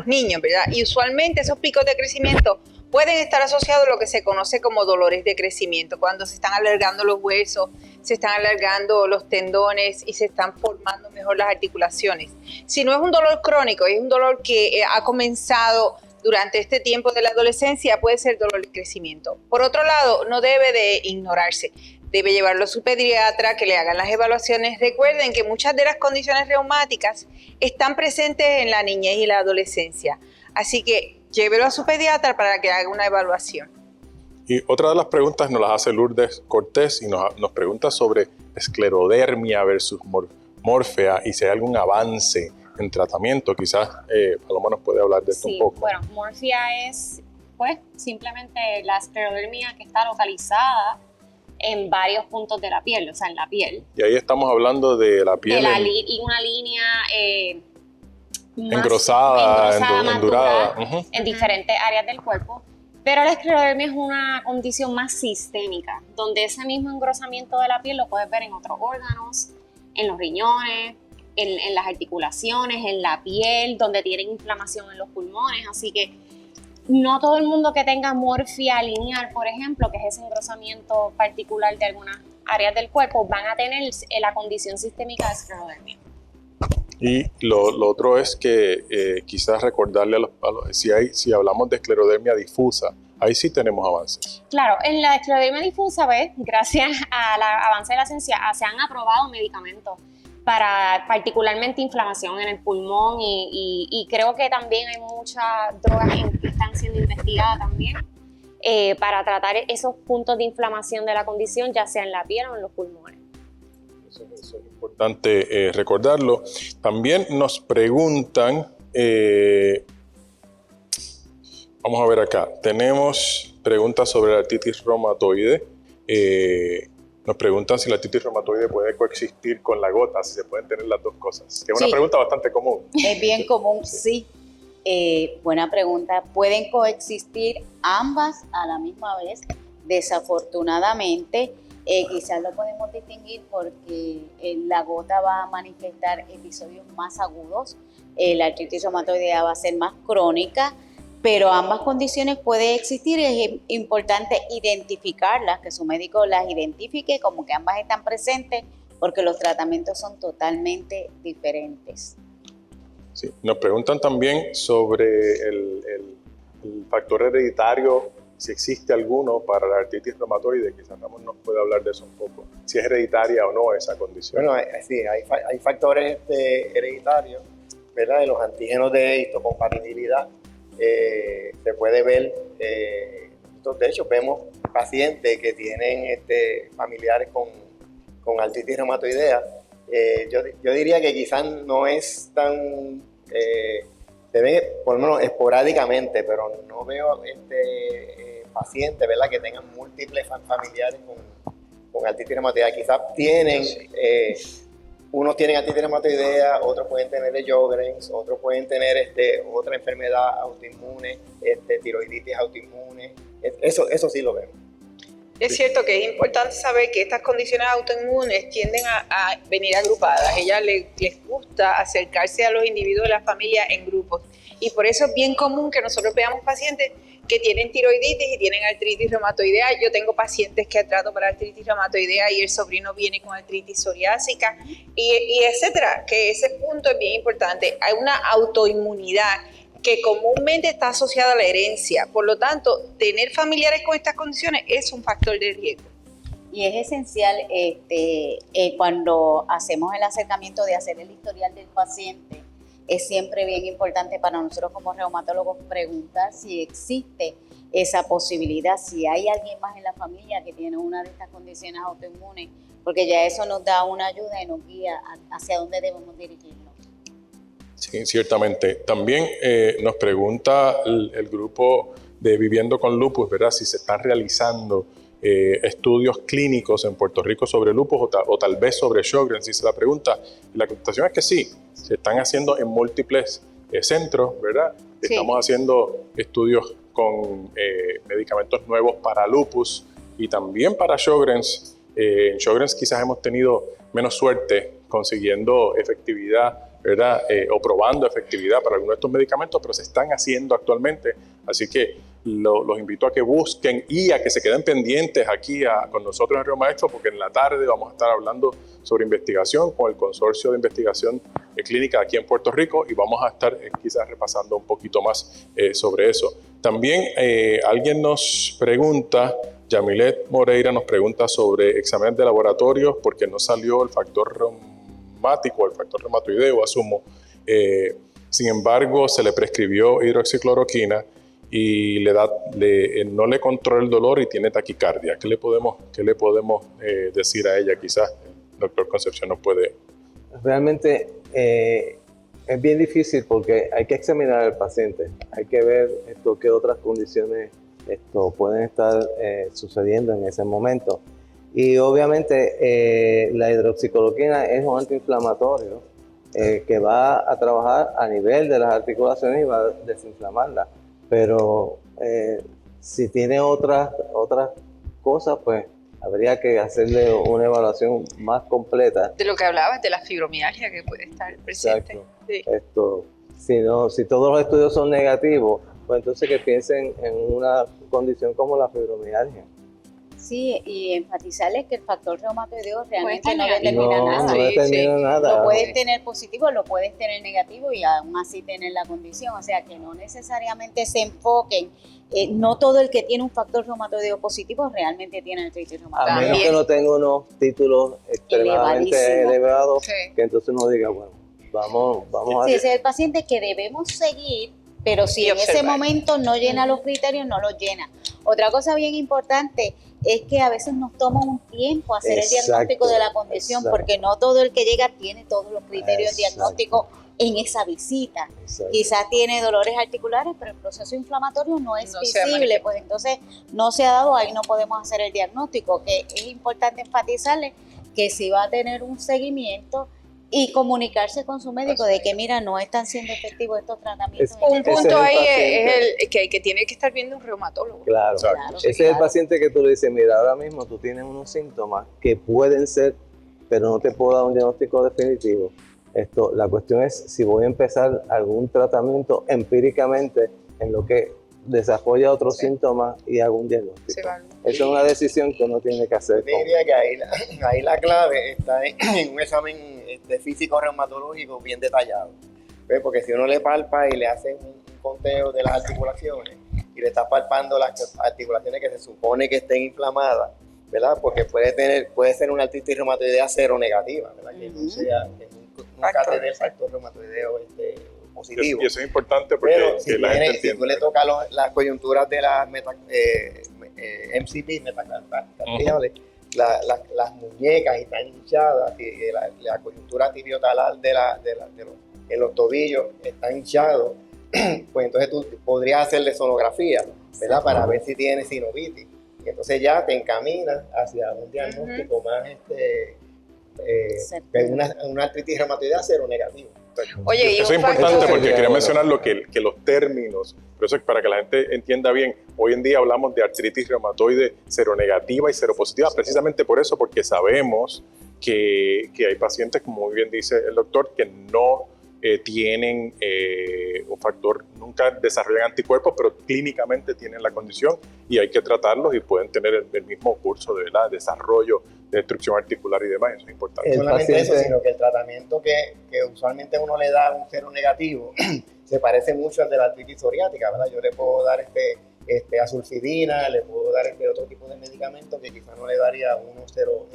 niños, ¿verdad? Y usualmente esos picos de crecimiento pueden estar asociados a lo que se conoce como dolores de crecimiento, cuando se están alargando los huesos, se están alargando los tendones y se están formando mejor las articulaciones. Si no es un dolor crónico, es un dolor que ha comenzado durante este tiempo de la adolescencia puede ser dolor de crecimiento. Por otro lado, no debe de ignorarse. Debe llevarlo a su pediatra, que le hagan las evaluaciones. Recuerden que muchas de las condiciones reumáticas están presentes en la niñez y la adolescencia. Así que llévelo a su pediatra para que haga una evaluación. Y otra de las preguntas nos las hace Lourdes Cortés y nos pregunta sobre esclerodermia versus morfea y si hay algún avance en tratamiento. Quizás Paloma nos puede hablar de esto un poco. Bueno, morfea es pues simplemente la esclerodermia que está localizada en varios puntos de la piel, o sea, en la piel. Y ahí estamos hablando de la piel Y una línea más engrosada, más endurada, dura, en diferentes áreas del cuerpo. Pero la esclerodermia es una condición más sistémica, donde ese mismo engrosamiento de la piel lo puedes ver en otros órganos, en los riñones, en las articulaciones, en la piel, donde tienen inflamación en los pulmones. Así que no todo el mundo que tenga morfia lineal, por ejemplo, que es ese engrosamiento particular de algunas áreas del cuerpo, van a tener la condición sistémica de esclerodermia. Y lo otro es que quizás recordarle si hablamos de esclerodermia difusa, ahí sí tenemos avances. Claro, en la esclerodermia difusa, gracias al avance de la ciencia, se han aprobado medicamentos para particularmente inflamación en el pulmón y creo que también hay muchas drogas que están siendo investigadas también para tratar esos puntos de inflamación de la condición, ya sea en la piel o en los pulmones. Eso es importante recordarlo. También nos preguntan, vamos a ver acá, tenemos preguntas sobre la artritis reumatoide. Nos preguntan si la artritis reumatoide puede coexistir con la gota, si se pueden tener las dos cosas. Que es una pregunta bastante común. Es bien común, sí. Buena pregunta. ¿Pueden coexistir ambas a la misma vez? Desafortunadamente, quizás lo podemos distinguir porque la gota va a manifestar episodios más agudos, la artritis reumatoidea va a ser más crónica, pero ambas condiciones pueden existir. Es importante identificarlas, que su médico las identifique como que ambas están presentes, porque los tratamientos son totalmente diferentes. Sí. Nos preguntan también sobre el factor hereditario, si existe alguno para la artritis reumatoide. Quizás Ramón nos puede hablar de eso un poco, si es hereditaria o no esa condición. Bueno, sí, hay factores hereditarios, ¿verdad? De los antígenos de histocompatibilidad. Se puede ver, de hecho vemos pacientes que tienen familiares con artritis reumatoidea. Yo diría que quizás no es tan, se ve por lo menos esporádicamente, pero no veo pacientes, ¿verdad?, que tengan múltiples familiares con artritis reumatoidea. Quizás tienen... unos tienen artritis reumatoidea, otros pueden tener Sjögren's, otros pueden tener otra enfermedad autoinmune, tiroiditis autoinmune. Eso sí lo vemos. Es cierto que es importante saber que estas condiciones autoinmunes tienden a venir agrupadas. A ellas les gusta acercarse a los individuos de la familia en grupos. Y por eso es bien común que nosotros veamos pacientes que tienen tiroiditis y tienen artritis reumatoidea. Yo tengo pacientes que trato para artritis reumatoidea y el sobrino viene con artritis psoriásica y etcétera, que ese punto es bien importante. Hay una autoinmunidad que comúnmente está asociada a la herencia. Por lo tanto, tener familiares con estas condiciones es un factor de riesgo. Y es esencial cuando hacemos el acercamiento de hacer el historial del paciente. Es siempre bien importante para nosotros como reumatólogos preguntar si existe esa posibilidad, si hay alguien más en la familia que tiene una de estas condiciones autoinmunes, porque ya eso nos da una ayuda y nos guía hacia dónde debemos dirigirnos. Sí, ciertamente. También nos pregunta el grupo de Viviendo con Lupus, ¿verdad?, si se están realizando estudios clínicos en Puerto Rico sobre lupus o tal vez sobre Sjögren's. Si se la pregunta, la contestación es que sí, se están haciendo en múltiples centros, ¿verdad? Sí. Estamos haciendo estudios con medicamentos nuevos para lupus y también para Sjögren's. En Sjögren's quizás hemos tenido menos suerte consiguiendo efectividad, ¿verdad? O probando efectividad para algunos de estos medicamentos, pero se están haciendo actualmente Así que los invito a que busquen y a que se queden pendientes aquí con nosotros en Río Maestro, porque en la tarde vamos a estar hablando sobre investigación con el Consorcio de Investigación Clínica aquí en Puerto Rico y vamos a estar quizás repasando un poquito más sobre eso. También alguien nos pregunta, Yamilet Moreira nos pregunta sobre exámenes de laboratorio porque no salió el factor reumático, el factor reumatoideo, asumo. Sin embargo, se le prescribió hidroxicloroquina y no le controla el dolor y tiene taquicardia. ¿Qué le podemos decir a ella? Quizás el doctor Concepción nos puede... Realmente es bien difícil porque hay que examinar al paciente, hay que ver qué otras condiciones pueden estar sucediendo en ese momento. Y obviamente la hidroxicloroquina es un antiinflamatorio que va a trabajar a nivel de las articulaciones y va a desinflamarlas. Pero si tiene otras cosas, pues habría que hacerle una evaluación más completa. De lo que hablabas, de la fibromialgia que puede estar presente. Exacto. Sí. Si todos los estudios son negativos, pues entonces que piensen en una condición como la fibromialgia. Sí, y enfatizarles que el factor reumatoideo realmente no determina nada. No determina nada. Lo puedes tener positivo, lo puedes tener negativo y aún así tener la condición. O sea, que no necesariamente se enfoquen. No todo el que tiene un factor reumatoideo positivo realmente tiene artritis reumatoidea. A menos que no tenga unos títulos extremadamente elevados, que entonces uno diga, bueno, vamos a... Sí, ese es el paciente que debemos seguir, pero si en ese momento no llena los criterios, no los llena. Otra cosa bien importante es que a veces nos toma un tiempo hacer el diagnóstico de la condición, porque no todo el que llega tiene todos los criterios diagnósticos en esa visita. Quizás tiene dolores articulares, pero el proceso inflamatorio no es visible, pues entonces no se ha dado, ahí no podemos hacer el diagnóstico, que es importante enfatizarle que si va a tener un seguimiento y comunicarse con su médico de que mira, no están siendo efectivos estos tratamientos. Un punto ahí es el que tiene que estar viendo un reumatólogo. Claro. Ese es el paciente que tú le dices, mira, ahora mismo tú tienes unos síntomas que pueden ser, pero no te puedo dar un diagnóstico definitivo. La cuestión es si voy a empezar algún tratamiento empíricamente en lo que desarrolla otros síntomas y hago un diagnóstico. Esa es una decisión que uno tiene que hacer. Yo diría que ahí la clave está en un examen físico reumatológico bien detallado. ¿Ves? Porque si uno le palpa y le hace un conteo de las articulaciones y le está palpando las articulaciones que se supone que estén inflamadas, ¿verdad? Porque puede ser una artritis reumatoidea cero negativa, ¿verdad? Que no sea nunca te dé el factor reumatoideo positivo. Y eso es importante porque pero si tú le tocas las coyunturas de las MCP, metacardiales, las muñecas están hinchadas, y la coyuntura tibiotalar en los tobillos está hinchado, pues entonces tú podrías hacerle sonografía, ¿verdad? Para ver si tiene sinovitis. Y entonces ya te encaminas hacia un diagnóstico más una artritis reumatoidea cero negativo. Oye, eso es importante porque quería mencionar que los términos, pero eso es para que la gente entienda bien. Hoy en día hablamos de artritis reumatoide seronegativa y seropositiva, precisamente por eso, porque sabemos que hay pacientes, como muy bien dice el doctor, que no tienen un factor, nunca desarrollan anticuerpos, pero clínicamente tienen la condición y hay que tratarlos y pueden tener el mismo curso de desarrollo de destrucción articular y demás. Eso es importante. No solamente eso, sino que el tratamiento que usualmente uno le da a un cero negativo se parece mucho al de la artritis psoriática, ¿verdad? Yo le puedo dar azulfidina, le puedo dar otro tipo de medicamento que quizás no le daría a uno cero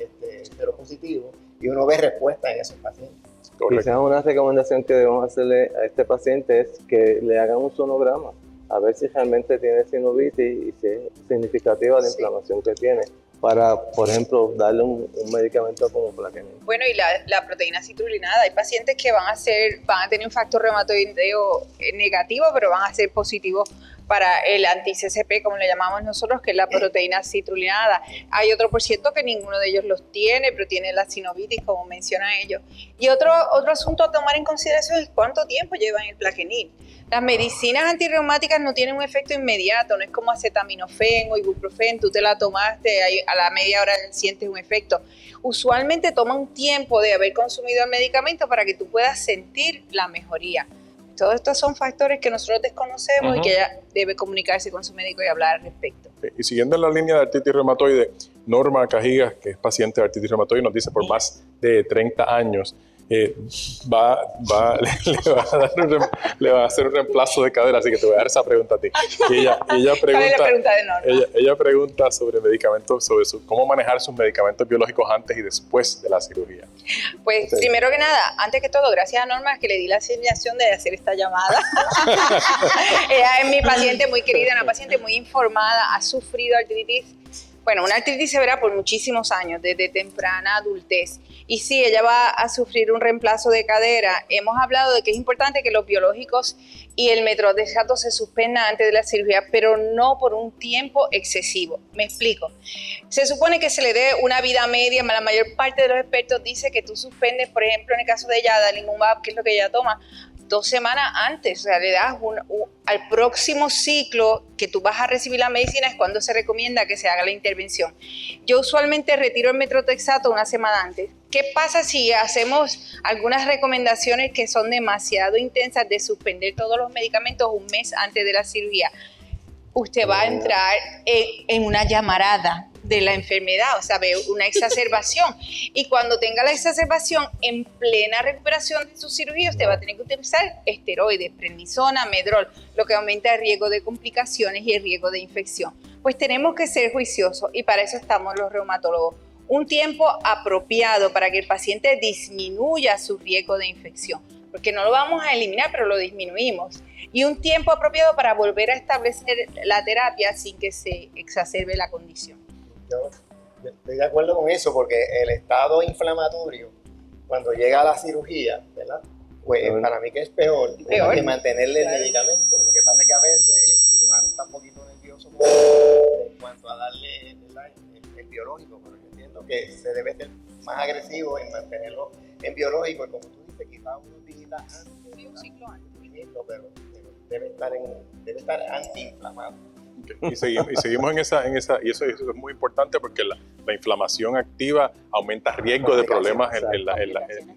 positivo, y uno ve respuesta en esos pacientes. Quizás una recomendación que debemos hacerle a este paciente es que le hagan un sonograma, a ver si realmente tiene sinovitis y si es significativa la inflamación que tiene, para, por ejemplo, darle un medicamento como Plaquenil. Bueno, y la proteína citrulinada, hay pacientes que van a tener un factor reumatoideo negativo, pero van a ser positivos para el anti-CCP, como le llamamos nosotros, que es la proteína citrulinada. Hay otro por ciento que ninguno de ellos los tiene, pero tiene la sinovitis, como mencionan ellos. Y otro asunto a tomar en consideración es cuánto tiempo llevan el Plaquenil. Las medicinas antirreumáticas no tienen un efecto inmediato, no es como acetaminofén o ibuprofén, tú te la tomaste, a la media hora sientes un efecto. Usualmente toma un tiempo de haber consumido el medicamento para que tú puedas sentir la mejoría. Todos estos son factores que nosotros desconocemos y que ella debe comunicarse con su médico y hablar al respecto. Y siguiendo en la línea de artritis reumatoide, Norma Cajigas, que es paciente de artritis reumatoide, nos dice por más de 30 años, le va a hacer un reemplazo de cadera, así que te voy a dar esa pregunta a ti. Y ella pregunta, ¿Cuál es la pregunta de Norma? Ella pregunta sobre medicamentos, sobre cómo manejar sus medicamentos biológicos antes y después de la cirugía. Pues primero que nada, antes que todo, gracias a Norma que le di la asignación de hacer esta llamada. Ella es mi paciente muy querida, una paciente muy informada, ha sufrido artritis. Bueno, una artritis severa por muchísimos años, desde temprana adultez. Y sí, ella va a sufrir un reemplazo de cadera. Hemos hablado de que es importante que los biológicos y el metrotexato se suspendan antes de la cirugía, pero no por un tiempo excesivo. Me explico. Se supone que se le dé una vida media, la mayor parte de los expertos dice que tú suspendes, por ejemplo, en el caso de ella, adalimumab, que es lo que ella toma, 2 semanas antes, o sea, le das al próximo ciclo que tú vas a recibir la medicina es cuando se recomienda que se haga la intervención. Yo usualmente retiro el metrotexato 1 semana antes. ¿Qué pasa si hacemos algunas recomendaciones que son demasiado intensas de suspender todos los medicamentos 1 mes antes de la cirugía? Usted va a entrar en una llamarada de la enfermedad, o sea, ve una exacerbación. Y cuando tenga la exacerbación, en plena recuperación de su cirugía, usted va a tener que utilizar esteroides, prednisona, medrol, lo que aumenta el riesgo de complicaciones y el riesgo de infección. Pues tenemos que ser juiciosos y para eso estamos los reumatólogos. Un tiempo apropiado para que el paciente disminuya su riesgo de infección, porque no lo vamos a eliminar, pero lo disminuimos. Y un tiempo apropiado para volver a establecer la terapia sin que se exacerbe la condición. Yo estoy de acuerdo con eso, porque el estado inflamatorio, cuando llega a la cirugía, ¿verdad? Pues para mí que es peor que mantenerle el medicamento. Lo que pasa es que a veces el cirujano está un poquito nervioso en cuanto a darle el biológico, pero yo entiendo que se debe ser más agresivo en mantenerlo en biológico, y como tú dices, quizás unos días antes, un ciclo antes, pero debe estar antiinflamado. Y seguimos en esa y eso es muy importante porque la inflamación activa aumenta riesgo de problemas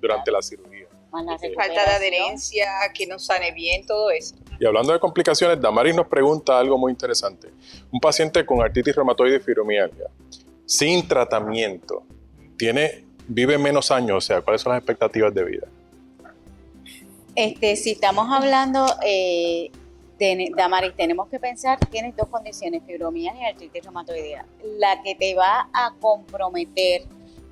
durante la cirugía. Falta de adherencia, que no sane bien, todo eso. Y hablando de complicaciones, Damaris nos pregunta algo muy interesante. Un paciente con artritis reumatoide y fibromialgia, sin tratamiento, vive menos años, o sea, ¿cuáles son las expectativas de vida? Si estamos hablando, Damaris, tenemos que pensar, tienes 2 condiciones, fibromialgia y artritis reumatoidea. La que te va a comprometer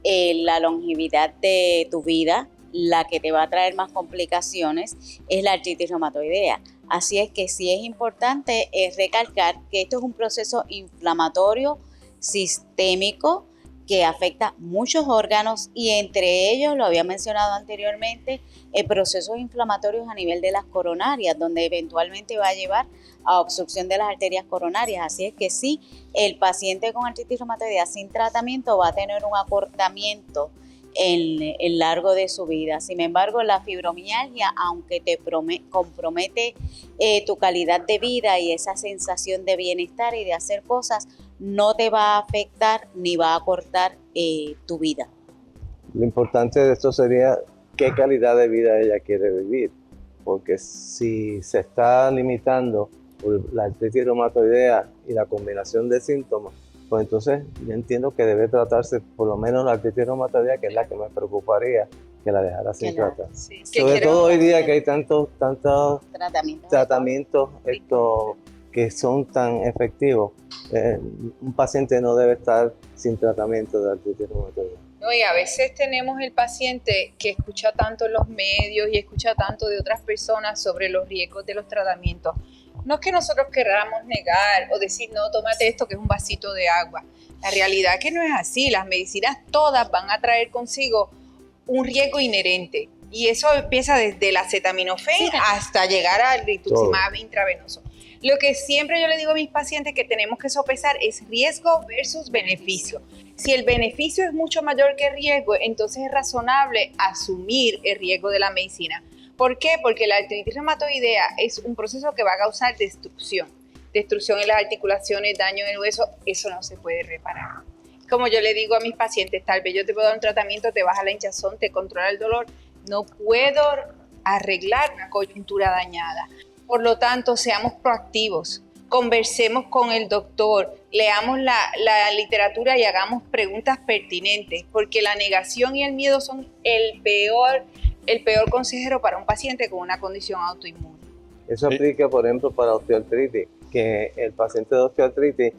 la longevidad de tu vida, la que te va a traer más complicaciones, es la artritis reumatoidea. Así es que sí es importante recalcar que esto es un proceso inflamatorio sistémico que afecta muchos órganos y entre ellos, lo había mencionado anteriormente, procesos inflamatorios a nivel de las coronarias, donde eventualmente va a llevar a obstrucción de las arterias coronarias. Así es que sí, el paciente con artritis reumatoidea sin tratamiento va a tener un acortamiento en el largo de su vida. Sin embargo, la fibromialgia, aunque te compromete tu calidad de vida y esa sensación de bienestar y de hacer cosas, no te va a afectar ni va a cortar tu vida. Lo importante de esto sería qué calidad de vida ella quiere vivir, porque si se está limitando por la artritis reumatoidea y la combinación de síntomas, pues entonces yo entiendo que debe tratarse por lo menos la artritis reumatoidea, que es la que me preocuparía que la dejara sin tratar. Sí. Sobre todo hoy día que hay tantos tratamientos que son tan efectivos, un paciente no debe estar sin tratamiento de artritis reumatoidea. No, y a veces tenemos el paciente que escucha tanto en los medios y escucha tanto de otras personas sobre los riesgos de los tratamientos. No es que nosotros queramos negar o decir, no, tómate esto que es un vasito de agua. La realidad es que no es así. Las medicinas todas van a traer consigo un riesgo inherente. Y eso empieza desde el acetaminofén hasta llegar al rituximab intravenoso. Lo que siempre yo le digo a mis pacientes que tenemos que sopesar es riesgo versus beneficio. Si el beneficio es mucho mayor que el riesgo, entonces es razonable asumir el riesgo de la medicina. ¿Por qué? Porque la artritis reumatoidea es un proceso que va a causar destrucción. Destrucción en las articulaciones, daño en el hueso, eso no se puede reparar. Como yo le digo a mis pacientes, tal vez yo te puedo dar un tratamiento, te baja la hinchazón, te controla el dolor. No puedo arreglar una coyuntura dañada. Por lo tanto, seamos proactivos, conversemos con el doctor, leamos la literatura y hagamos preguntas pertinentes, porque la negación y el miedo son el peor consejero para un paciente con una condición autoinmune. Eso aplica, por ejemplo, para osteoartritis, que el paciente de osteoartritis,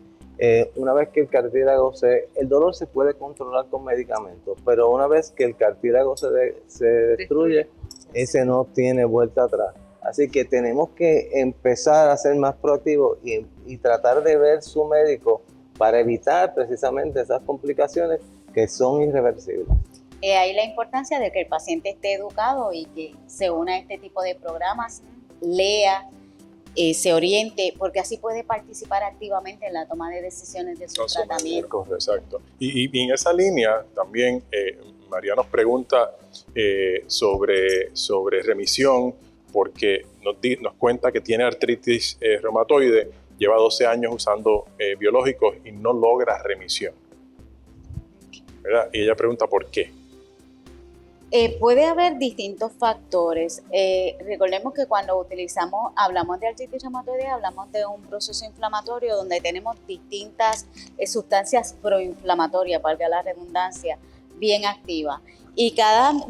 una vez que el cartílago el dolor se puede controlar con medicamentos, pero una vez que el cartílago se destruye, ese no tiene vuelta atrás. Así que tenemos que empezar a ser más proactivos y tratar de ver su médico para evitar precisamente esas complicaciones que son irreversibles. Ahí la importancia de que el paciente esté educado y que se una a este tipo de programas, lea, se oriente, porque así puede participar activamente en la toma de decisiones de su tratamiento. Exacto. Y en esa línea también María nos pregunta sobre remisión, porque nos cuenta que tiene artritis reumatoide, lleva 12 años usando biológicos y no logra remisión, ¿verdad? Y ella pregunta por qué. Puede haber distintos factores. Recordemos que cuando hablamos de artritis reumatoide, hablamos de un proceso inflamatorio donde tenemos distintas sustancias proinflamatorias, valga la redundancia, bien activas. Y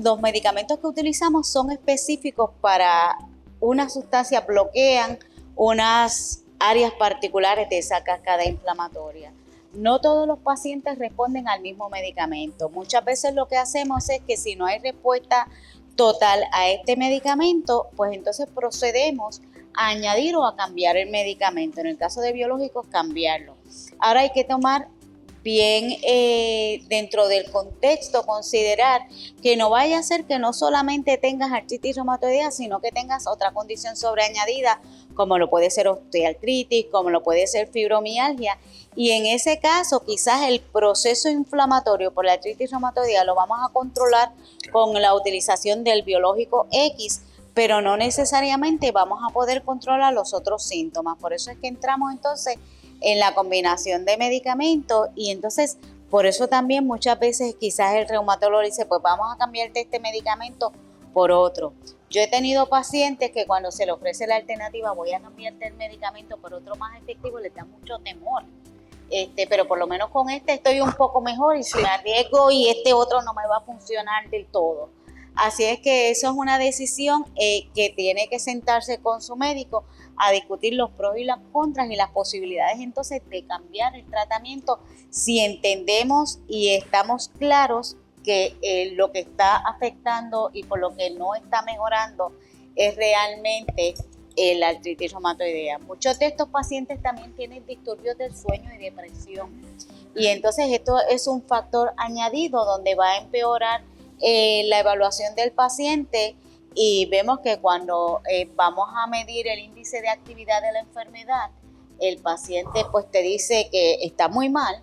los medicamentos que utilizamos son específicos para una sustancia, bloquean unas áreas particulares de esa cascada inflamatoria. No todos los pacientes responden al mismo medicamento. Muchas veces lo que hacemos es que si no hay respuesta total a este medicamento, pues entonces procedemos a añadir o a cambiar el medicamento. En el caso de biológicos, cambiarlo. Ahora hay que tomar bien dentro del contexto, considerar que no vaya a ser que no solamente tengas artritis reumatoidea, sino que tengas otra condición sobreañadida, como lo puede ser osteoartritis, como lo puede ser fibromialgia, y en ese caso quizás el proceso inflamatorio por la artritis reumatoidea lo vamos a controlar con la utilización del biológico X, pero no necesariamente vamos a poder controlar los otros síntomas. Por eso es que entramos entonces en la combinación de medicamentos, y entonces por eso también muchas veces quizás el reumatólogo dice, pues vamos a cambiarte este medicamento por otro. Yo he tenido pacientes que cuando se le ofrece la alternativa, voy a cambiarte el medicamento por otro más efectivo, les da mucho temor. Pero por lo menos con estoy un poco mejor, y si me arriesgo y este otro no me va a funcionar del todo. Así es que eso es una decisión que tiene que sentarse con su médico a discutir los pros y las contras y las posibilidades entonces de cambiar el tratamiento si entendemos y estamos claros que lo que está afectando y por lo que no está mejorando es realmente la artritis reumatoidea. Muchos de estos pacientes también tienen disturbios del sueño y depresión, y entonces esto es un factor añadido donde va a empeorar la evaluación del paciente, y vemos que cuando vamos a medir el índice de actividad de la enfermedad, el paciente pues te dice que está muy mal,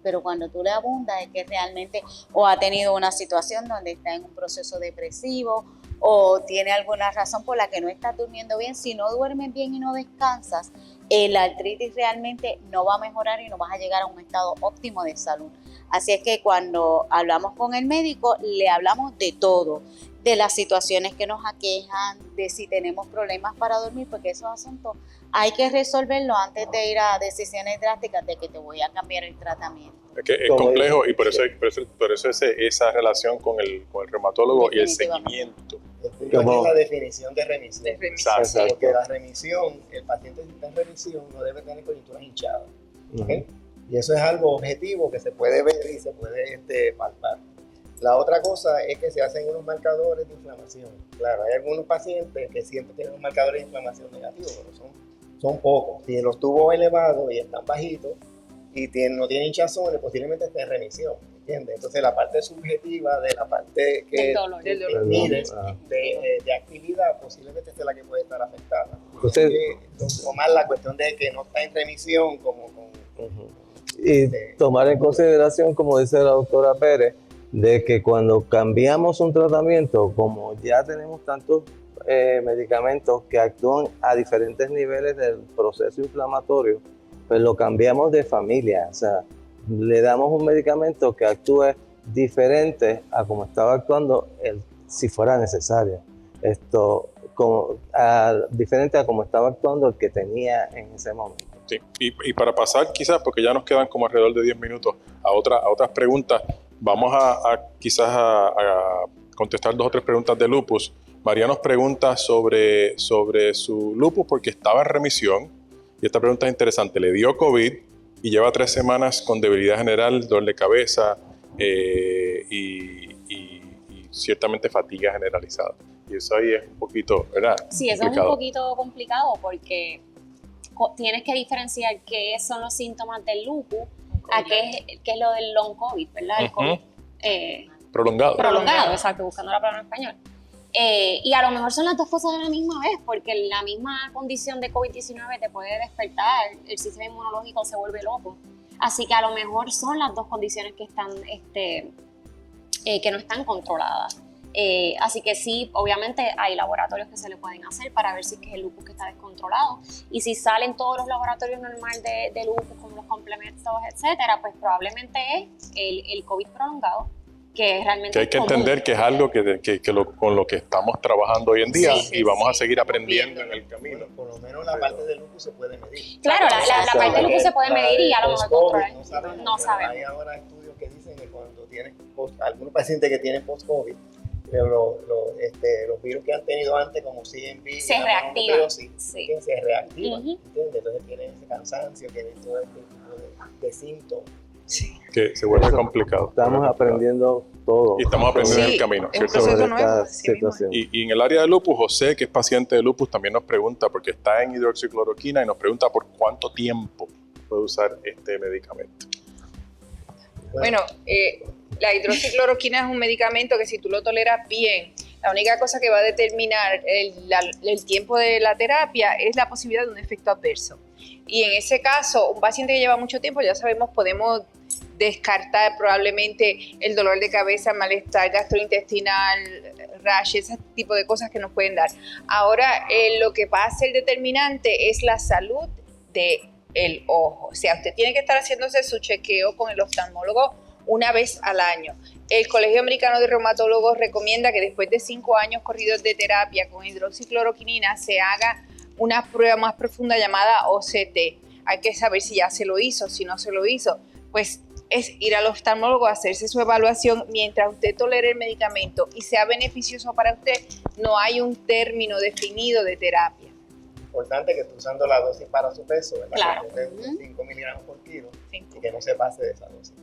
pero cuando tú le abundas es que realmente o ha tenido una situación donde está en un proceso depresivo o tiene alguna razón por la que no estás durmiendo bien. Si no duermes bien y no descansas, la artritis realmente no va a mejorar y no vas a llegar a un estado óptimo de salud. Así es que cuando hablamos con el médico, le hablamos de todo, de las situaciones que nos aquejan, de si tenemos problemas para dormir, porque esos asuntos hay que resolverlos antes de ir a decisiones drásticas de que te voy a cambiar el tratamiento. Es que es complejo, y por eso esa relación con el reumatólogo y el seguimiento. Es la definición de remisión. Exacto. Porque la remisión, el paciente que está en remisión no debe tener coyunturas hinchadas. ¿Okay? Y eso es algo objetivo que se puede ver y se puede palpar. La otra cosa es que se hacen unos marcadores de inflamación. Claro, hay algunos pacientes que siempre tienen unos marcadores de inflamación negativos, pero son pocos. Si los tubos elevados y están bajitos y no tienen hinchazones, posiblemente esté en remisión. ¿Entiendes? Entonces la parte subjetiva de la parte que mide de actividad posiblemente es la que puede estar afectada. Tomar la cuestión de que no está en remisión como y tomar en consideración, como dice la doctora Pérez, de que cuando cambiamos un tratamiento, como ya tenemos tantos medicamentos que actúan a diferentes niveles del proceso inflamatorio, pues lo cambiamos de familia. O sea, le damos un medicamento que actúe diferente a como estaba actuando si fuera necesario. diferente a como estaba actuando el que tenía en ese momento. Sí. Y para pasar quizás, porque ya nos quedan como alrededor de 10 minutos, a otras preguntas, vamos quizás a contestar 2 o 3 preguntas de lupus. María nos pregunta sobre su lupus porque estaba en remisión, y esta pregunta es interesante. Le dio COVID y lleva 3 semanas con debilidad general, dolor de cabeza y ciertamente fatiga generalizada. Y eso ahí es un poquito, ¿verdad? Sí, eso es un poquito complicado porque tienes que diferenciar qué son los síntomas del lupus a qué es lo del long COVID, ¿verdad? El COVID prolongado, exacto, buscando la palabra en español. Y a lo mejor son las 2 cosas a la misma vez, porque la misma condición de COVID-19 te puede despertar, el sistema inmunológico se vuelve loco. Así que a lo mejor son las 2 condiciones que están, que no están controladas. Así que sí, obviamente hay laboratorios que se le pueden hacer para ver si es que es el lupus que está descontrolado. Y si salen todos los laboratorios normales de lupus, como los complementos, etcétera, pues probablemente es el COVID prolongado, que es realmente que hay que común. entender que es algo con lo que estamos trabajando hoy en día, y vamos a seguir aprendiendo en el camino. Por lo menos la parte del lupus se puede medir. Claro, la parte del lupus se puede medir y a lo mejor controlar. No sabemos. Hay ahora estudios que dicen que cuando tienen algunos pacientes que tienen post-COVID, los virus que han tenido antes, como CMV, se reactivan. Se reactivan. ¿Entiendes? Entonces tienen ese cansancio, tienen todo este tipo de síntomas. Sí. Que se vuelve complicado. Estamos aprendiendo todo. Y estamos aprendiendo en el Sí, camino. es un ¿cierto? proceso sobre nuevo, esta así mismo. situación. Y en el área de lupus, José, que es paciente de lupus, también nos pregunta, porque está en hidroxicloroquina, y nos pregunta por cuánto tiempo puede usar este medicamento. Bueno, la hidroxicloroquina es un medicamento que si tú lo toleras bien, la única cosa que va a determinar el tiempo de la terapia es la posibilidad de un efecto adverso. Y en ese caso, un paciente que lleva mucho tiempo, ya sabemos, podemos descartar probablemente el dolor de cabeza, malestar gastrointestinal, rash, ese tipo de cosas que nos pueden dar. Ahora, lo que va a ser determinante es la salud del ojo. O sea, usted tiene que estar haciéndose su chequeo con el oftalmólogo una vez al año. El Colegio Americano de Reumatólogos recomienda que después de 5 años corridos de terapia con hidroxicloroquina se haga una prueba más profunda llamada OCT. Hay que saber si ya se lo hizo, si no se lo hizo. Pues es ir al oftalmólogo a hacerse su evaluación mientras usted tolere el medicamento y sea beneficioso para usted. No hay un término definido de terapia. Importante que esté usando la dosis para su peso, ¿verdad? Claro. Que esté de 5 miligramos por kilo y que no se pase de esa dosis.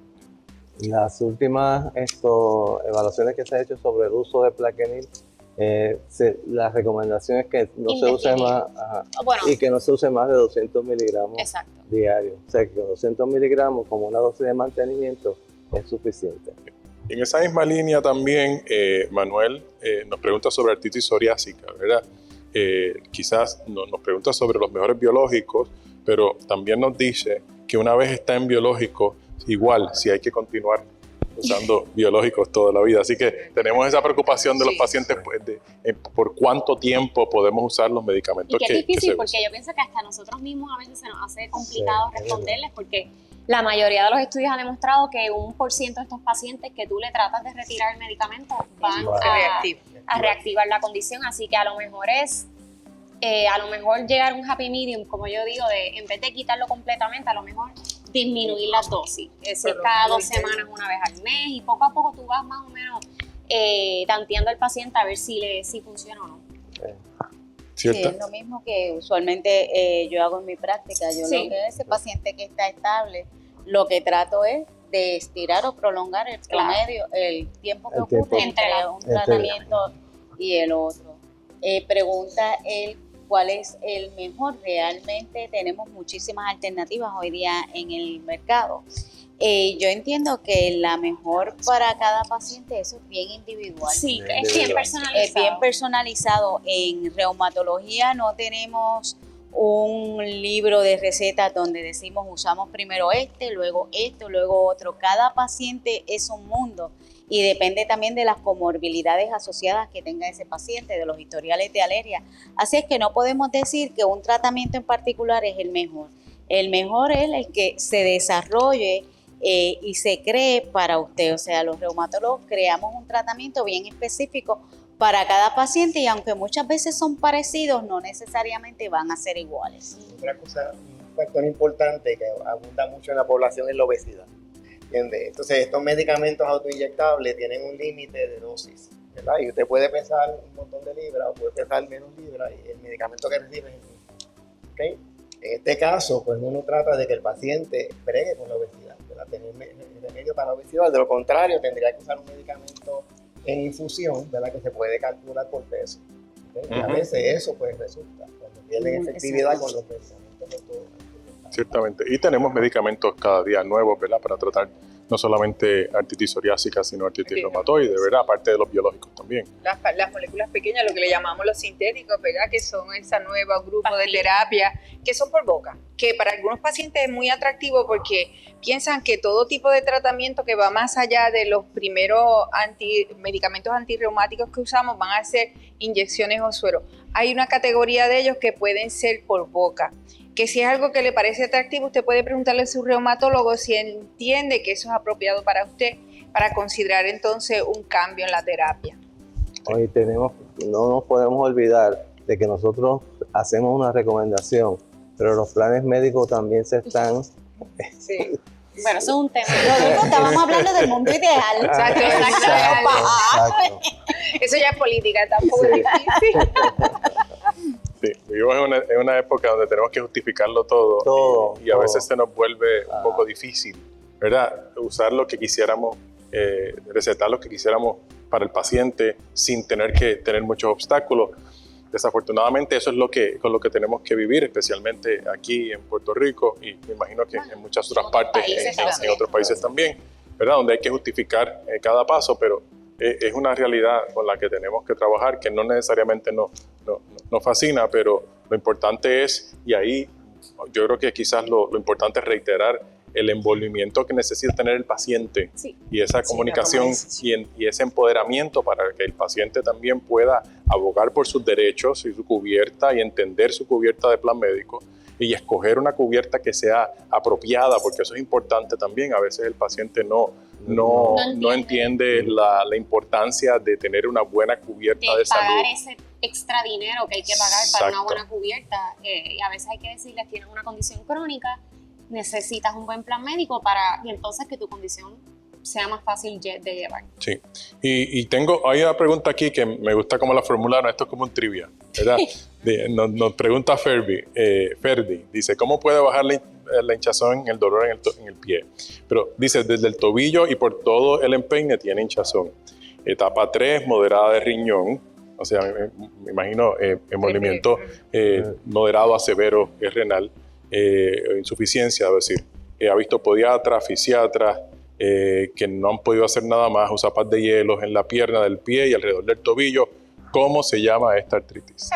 Las últimas evaluaciones que se han hecho sobre el uso de plaquenil, la recomendación es que no se use más y que no se use más de 200 miligramos diarios. O sea, que 200 miligramos como una dosis de mantenimiento es suficiente. En esa misma línea también, Manuel nos pregunta sobre artritis psoriásica, ¿verdad? Quizás nos pregunta sobre los mejores biológicos, pero también nos dice que una vez está en biológico, igual si hay que continuar usando biológicos toda la vida. Así que tenemos esa preocupación de los pacientes pues, por cuánto tiempo podemos usar los medicamentos. Y que es difícil porque yo pienso que hasta nosotros mismos a veces se nos hace complicado responderles, porque la mayoría de los estudios han demostrado que 1% de estos pacientes que tú le tratas de retirar el medicamento van a reactivar la condición. Así que a lo mejor es llegar a un happy medium, como yo digo, de en vez de quitarlo completamente, a lo mejor disminuir las dosis, es decir, cada 2 semanas, una vez al mes, y poco a poco tú vas más o menos tanteando al paciente a ver si funciona o no. Sí, es lo mismo que usualmente yo hago en mi práctica. Yo lo que ese paciente que está estable, lo que trato es de estirar o prolongar el promedio, el tiempo que ocurre entre un tratamiento y el otro. Pregunta él cuál es el mejor. Realmente tenemos muchísimas alternativas hoy día en el mercado. Yo entiendo que la mejor para cada paciente, eso es bien individual. Sí, es bien personalizado. Es bien personalizado. En reumatología no tenemos un libro de recetas donde decimos usamos primero luego esto, luego otro. Cada paciente es un mundo y depende también de las comorbilidades asociadas que tenga ese paciente, de los historiales de alergia. Así es que no podemos decir que un tratamiento en particular es el mejor. El mejor es el que se desarrolle y se cree para usted. O sea, los reumatólogos creamos un tratamiento bien específico para cada paciente y aunque muchas veces son parecidos, no necesariamente van a ser iguales. Otra cosa, un factor importante que abunda mucho en la población es la obesidad. ¿Entiendes? Entonces, estos medicamentos autoinyectables tienen un límite de dosis, ¿verdad? Y usted puede pesar un montón de libras o puede pesar menos libras y el medicamento que recibe es el mismo. ¿Okay? En este caso, pues uno trata de que el paciente bregue con la obesidad, ¿verdad? Tener remedio para la obesidad. De lo contrario, tendría que usar un medicamento en infusión, ¿verdad? Que se puede calcular por peso. ¿Okay? Y a veces eso pues resulta cuando pierden efectividad con los medicamentos. Ciertamente. Y tenemos medicamentos cada día nuevos, ¿verdad? Para tratar no solamente artritis psoriásica, sino artritis reumatoide, ¿verdad? Aparte de los biológicos también. Las moléculas pequeñas, lo que le llamamos los sintéticos, ¿verdad? Que son ese nuevo grupo de terapia, que son por boca, que para algunos pacientes es muy atractivo porque piensan que todo tipo de tratamiento que va más allá de los primeros medicamentos antirreumáticos que usamos van a ser inyecciones o suero. Hay una categoría de ellos que pueden ser por boca, que si es algo que le parece atractivo, usted puede preguntarle a su reumatólogo si entiende que eso es apropiado para usted, para considerar entonces un cambio en la terapia. Hoy no nos podemos olvidar de que nosotros hacemos una recomendación, pero los planes médicos también se están... Sí. Bueno, eso es un tema. Nosotros estábamos hablando del mundo ideal. Exacto. Eso ya es política, tampoco es difícil. Sí, vivimos en una época donde tenemos que justificarlo todo y a veces se nos vuelve un poco difícil, ¿verdad? Usar lo que quisiéramos, recetar lo que quisiéramos para el paciente sin tener que tener muchos obstáculos. Desafortunadamente eso es con lo que tenemos que vivir, especialmente aquí en Puerto Rico y me imagino que en muchas otras partes, en otros países también, ¿verdad? Donde hay que justificar cada paso, pero es una realidad con la que tenemos que trabajar, que no necesariamente nos fascina, pero lo importante es, y ahí yo creo que quizás lo importante es reiterar el envolvimiento que necesita tener el paciente y esa comunicación y ese empoderamiento para que el paciente también pueda abogar por sus derechos y su cubierta y entender su cubierta de plan médico y escoger una cubierta que sea apropiada, porque eso es importante también. A veces el paciente no entiende la importancia de tener una buena cubierta de salud. Pagar ese extra dinero que hay que pagar para una buena cubierta. Y a veces hay que decirles, tienes una condición crónica, necesitas un buen plan médico y entonces que tu condición sea más fácil de llevar. Sí, y hay una pregunta aquí que me gusta cómo la formularon, esto es como un trivia, ¿verdad? Nos pregunta Ferdi, dice, ¿cómo puede bajar la hinchazón, el dolor en el pie? Pero dice, desde el tobillo y por todo el empeine tiene hinchazón. Etapa 3, moderada de riñón, o sea, me imagino movimiento moderado a severo renal, insuficiencia, es decir, ha visto podiatra, fisiatra, que no han podido hacer nada más, usa zapas de hielos en la pierna del pie y alrededor del tobillo. ¿Cómo se llama esta artritis?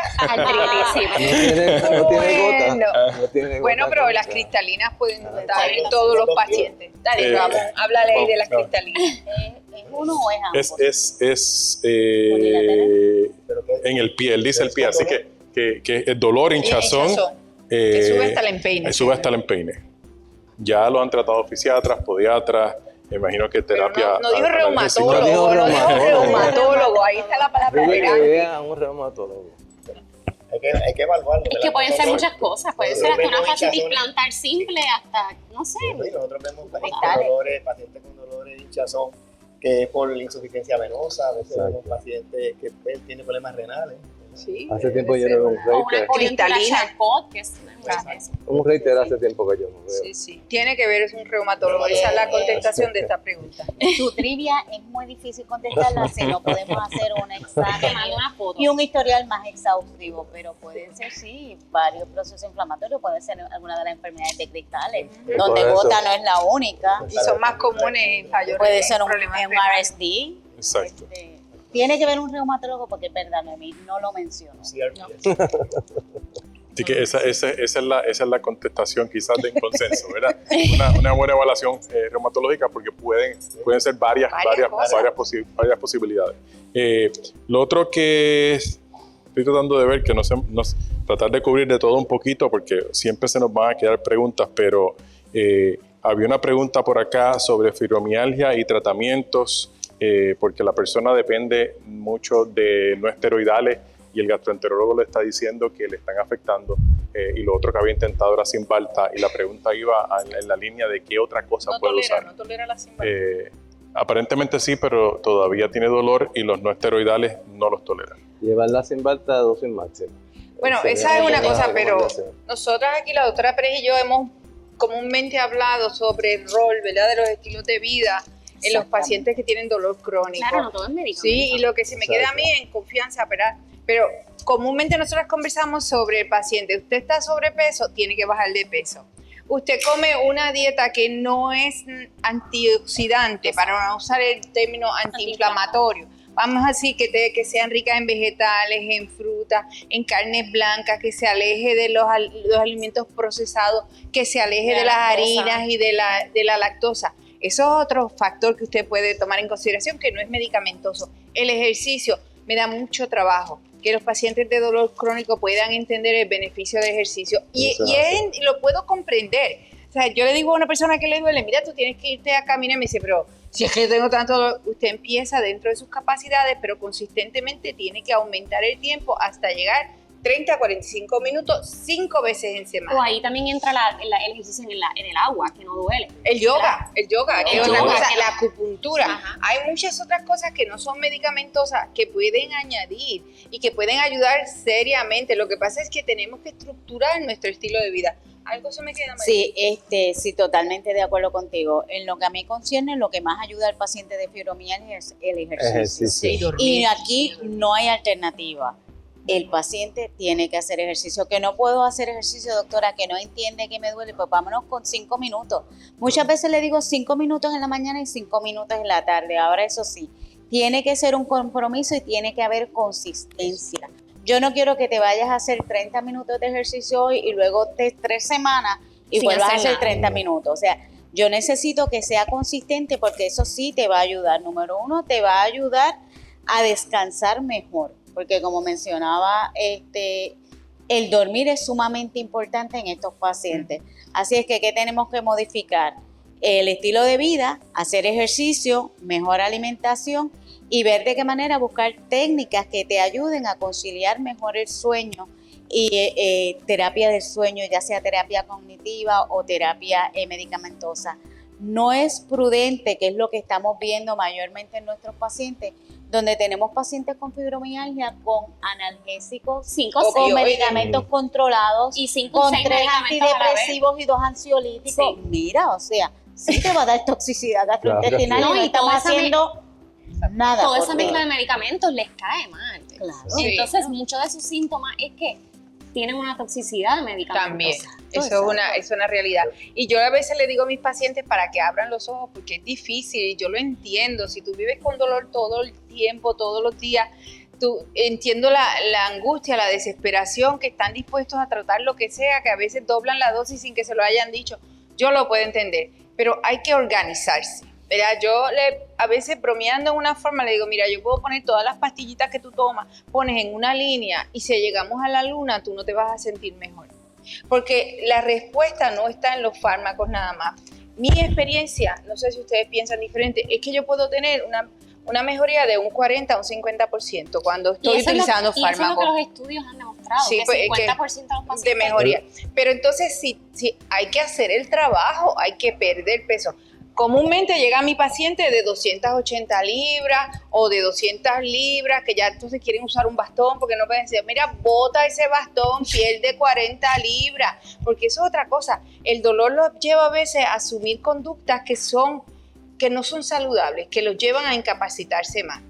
No tiene gota. Bueno, pero las cristalinas pueden estar en todos los pacientes. Dale, vamos, háblale ahí de las cristalinas. ¿Es uno o es ambos? Es en el pie, él dice el pie, así que el dolor, hinchazón. Que sube hasta el empeine. Sube hasta el empeine. Ya lo han tratado fisiatras, podiatras, me imagino que terapia... No dijo reumatólogo, no dijo reumatólogo, ahí está la palabra. Un reumatólogo. Hay que evaluarlo. Es que pueden ser muchas cosas, puede ser hasta una fascitis plantar simple, hasta, no sé. Sí, nosotros vemos pacientes con dolores de hinchazón, que es por insuficiencia venosa, a veces vemos pacientes que tienen problemas renales. Sí, hace tiempo yo no veo un reiter. Cristalina. Un reiter hace tiempo que yo no veo. Sí. Tiene que ver, es un reumatólogo. Esa es la contestación de esta pregunta. Tu trivia es muy difícil contestarla si no podemos hacer un examen y un historial más exhaustivo, pero pueden ser, sí, varios procesos inflamatorios, puede ser alguna de las enfermedades de cristales, donde gota no es la única. Y son más comunes en fallos. Puede ser un RSD. Exacto. Tiene que ver un reumatólogo porque es verdad, a mí no lo menciono. Así que esa es la contestación quizás de consenso, ¿verdad? Una buena evaluación reumatológica porque pueden ser varias posibilidades. Lo otro que estoy tratando de ver, que tratar de cubrir de todo un poquito porque siempre se nos van a quedar preguntas, pero había una pregunta por acá sobre fibromialgia y tratamientos porque la persona depende mucho de no esteroidales y el gastroenterólogo le está diciendo que le están afectando, y lo otro que había intentado era Cymbalta, y la pregunta iba en la línea de qué otra cosa puede usar. No tolera la Cymbalta. Aparentemente sí, pero todavía tiene dolor y los no esteroidales no los tolera. Llevar la Cymbalta a dosis máxima. Bueno, Sería esa es una cosa, pero recomendación. nosotras aquí, la doctora Pérez y yo, hemos comúnmente hablado sobre el rol, ¿verdad?, de los estilos de vida en los pacientes que tienen dolor crónico. Claro, no todo es medicamento. Sí, y lo que se me queda a mí en confianza, ¿verdad? Pero comúnmente nosotros conversamos sobre el paciente. Usted está sobrepeso, tiene que bajar de peso. Usted come una dieta que no es antioxidante, para no usar el término antiinflamatorio. Vamos a decir que sean ricas en vegetales, en frutas, en carnes blancas, que se aleje de los alimentos procesados, que se aleje de las harinas y de la lactosa. Eso es otro factor que usted puede tomar en consideración, que no es medicamentoso. El ejercicio, me da mucho trabajo que los pacientes de dolor crónico puedan entender el beneficio del ejercicio. Y lo puedo comprender. O sea, yo le digo a una persona que le duele, mira, tú tienes que irte a caminar, y me dice, pero si es que yo tengo tanto dolor, usted empieza dentro de sus capacidades, pero consistentemente tiene que aumentar el tiempo hasta llegar 30 a 45 minutos 5 veces en semana. O ahí también entra el ejercicio en el agua, que no duele. El yoga, que es otra cosa, la acupuntura. Ajá. Hay muchas otras cosas que no son medicamentosas que pueden añadir y que pueden ayudar seriamente. Lo que pasa es que tenemos que estructurar nuestro estilo de vida. Algo se me queda mal. Sí, sí, totalmente de acuerdo contigo. En lo que a mí concierne, lo que más ayuda al paciente de fibromialgia es el ejercicio. Sí, Y aquí no hay alternativa. El paciente tiene que hacer ejercicio. Que no puedo hacer ejercicio, doctora, que no entiende que me duele, pues vámonos con 5 minutos. Muchas veces le digo 5 minutos en la mañana y 5 minutos en la tarde. Ahora, eso sí, tiene que ser un compromiso y tiene que haber consistencia. Yo no quiero que te vayas a hacer 30 minutos de ejercicio hoy y luego de 3 semanas y Sin vuelvas a hacer hacer 30 minutos. O sea, yo necesito que sea consistente porque eso sí te va a ayudar. Número 1, te va a ayudar a descansar mejor. Porque como mencionaba, el dormir es sumamente importante en estos pacientes. Así es que, ¿qué tenemos que modificar? El estilo de vida, hacer ejercicio, mejor alimentación y ver de qué manera buscar técnicas que te ayuden a conciliar mejor el sueño y terapia del sueño, ya sea terapia cognitiva o terapia medicamentosa. No es prudente, que es lo que estamos viendo mayormente en nuestros pacientes, donde tenemos pacientes con fibromialgia con analgésicos, 5 o con 6 medicamentos controlados, y 5 o con 6 3 medicamentos a la vez. antidepresivos y 2 ansiolíticos. Sí. Mira, o sea, sí te va a dar toxicidad gastrointestinal Claro. y no No, y estamos toda esa haciendo nada. Toda por esa mezcla de medicamentos les cae mal. Claro. Sí. Entonces, muchos de sus síntomas es que tienen una toxicidad de medicamentos. También, Exacto. eso es una realidad. Y yo a veces le digo a mis pacientes para que abran los ojos, porque es difícil y yo lo entiendo. Si tú vives con dolor todo el tiempo, todos los días, entiendo la angustia, la desesperación, que están dispuestos a tratar lo que sea, que a veces doblan la dosis sin que se lo hayan dicho. Yo lo puedo entender, pero hay que organizarse. ¿Verdad? Yo a veces bromeando en una forma le digo, mira, yo puedo poner todas las pastillitas que tú tomas, pones en una línea y si llegamos a la luna tú no te vas a sentir mejor. Porque la respuesta no está en los fármacos nada más. Mi experiencia, no sé si ustedes piensan diferente, es que yo puedo tener una mejoría de un 40 a un 50% cuando estoy utilizando fármacos. Y eso es lo que los estudios han demostrado, Sí, que pues, 50% de los pacientes de mejoría. Pero entonces si hay que hacer el trabajo, hay que perder peso. Comúnmente llega mi paciente de 280 libras o de 200 libras que ya entonces quieren usar un bastón porque no pueden decir, mira, bota ese bastón, pierde 40 libras, porque eso es otra cosa. El dolor los lleva a veces a asumir conductas que no son saludables, que los llevan a incapacitarse más.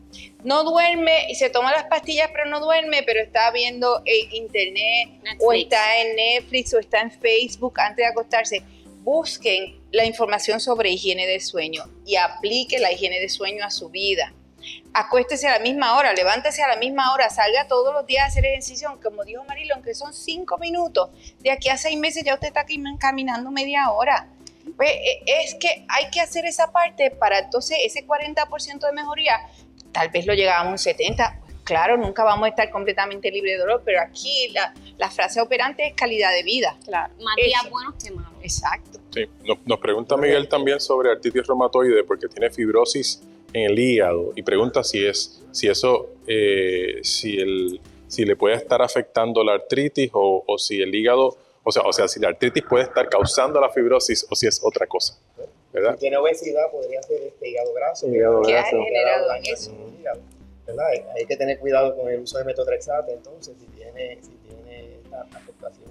No duerme y se toma las pastillas pero no duerme, pero está viendo internet Netflix. o está en Netflix o está en Facebook antes de acostarse. Busquen la información sobre higiene de sueño y aplique la higiene de sueño a su vida. Acuéstese a la misma hora, levántese a la misma hora, salga todos los días a hacer ejercicio, como dijo Marilo, aunque son 5 minutos. De aquí a 6 meses ya usted está caminando media hora. Pues es que hay que hacer esa parte para entonces ese 40% de mejoría, tal vez lo llegamos a un 70%. Pues claro, nunca vamos a estar completamente libres de dolor, pero aquí la frase operante es calidad de vida. Claro, más días Eso. buenos que malos. Exacto. Sí. Nos pregunta Miguel también sobre artritis reumatoide porque tiene fibrosis en el hígado y pregunta si le puede estar afectando la artritis o si el hígado, o sea, si la artritis puede estar causando la fibrosis o si es otra cosa, ¿verdad? Si tiene obesidad, podría ser hígado graso. Hígado ¿Qué ha graso. generado en eso? ¿Verdad? Hay que tener cuidado con el uso de metotrexato, entonces, si tiene esta afectación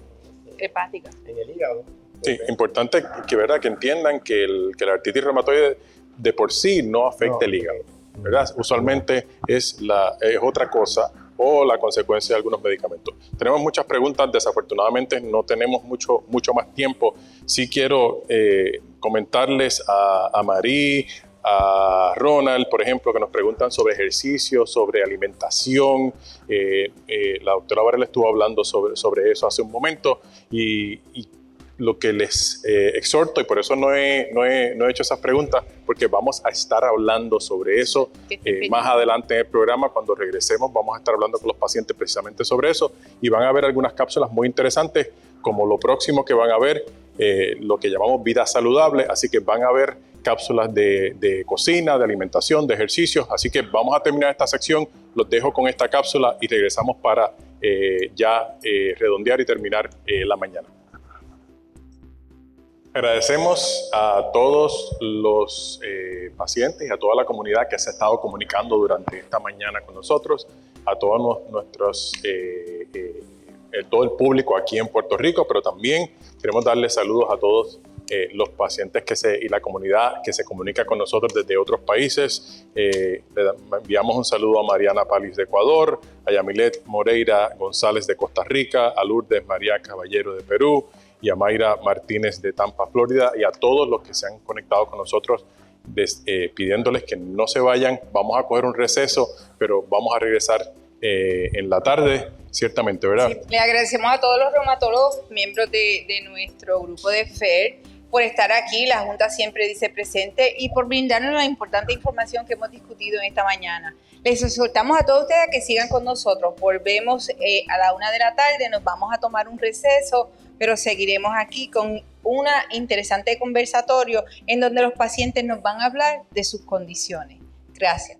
Hepática. en el hígado. Sí, importante que entiendan que la artritis reumatoide de por sí no afecta el hígado, ¿verdad? Usualmente es otra cosa o la consecuencia de algunos medicamentos. Tenemos muchas preguntas, desafortunadamente no tenemos mucho más tiempo. Sí quiero comentarles a Marí, a Ronald, por ejemplo, que nos preguntan sobre ejercicio, sobre alimentación. La doctora Varela estuvo hablando sobre eso hace un momento y lo que les exhorto, y por eso no he hecho esas preguntas, porque vamos a estar hablando sobre eso más adelante en el programa. Cuando regresemos vamos a estar hablando con los pacientes precisamente sobre eso y van a ver algunas cápsulas muy interesantes, como lo próximo que van a ver, lo que llamamos vida saludable, así que van a ver cápsulas de cocina, de alimentación, de ejercicios, así que vamos a terminar esta sección, los dejo con esta cápsula y regresamos para redondear y terminar la mañana. Agradecemos a todos los pacientes y a toda la comunidad que se ha estado comunicando durante esta mañana con nosotros, a todos todo el público aquí en Puerto Rico, pero también queremos darles saludos a todos los pacientes y la comunidad que se comunica con nosotros desde otros países. Le enviamos un saludo a Mariana Palis de Ecuador, a Yamilet Moreira González de Costa Rica, a Lourdes María Caballero de Perú, y a Mayra Martínez de Tampa, Florida, y a todos los que se han conectado con nosotros pidiéndoles que no se vayan. Vamos a coger un receso, pero vamos a regresar en la tarde, ciertamente, ¿verdad? Sí, le agradecemos a todos los reumatólogos, miembros de nuestro grupo de FAIR, por estar aquí. La Junta siempre dice presente y por brindarnos la importante información que hemos discutido en esta mañana. Les exhortamos a todos ustedes a que sigan con nosotros. Volvemos a la 1 de la tarde, nos vamos a tomar un receso, pero seguiremos aquí con un interesante conversatorio en donde los pacientes nos van a hablar de sus condiciones. Gracias.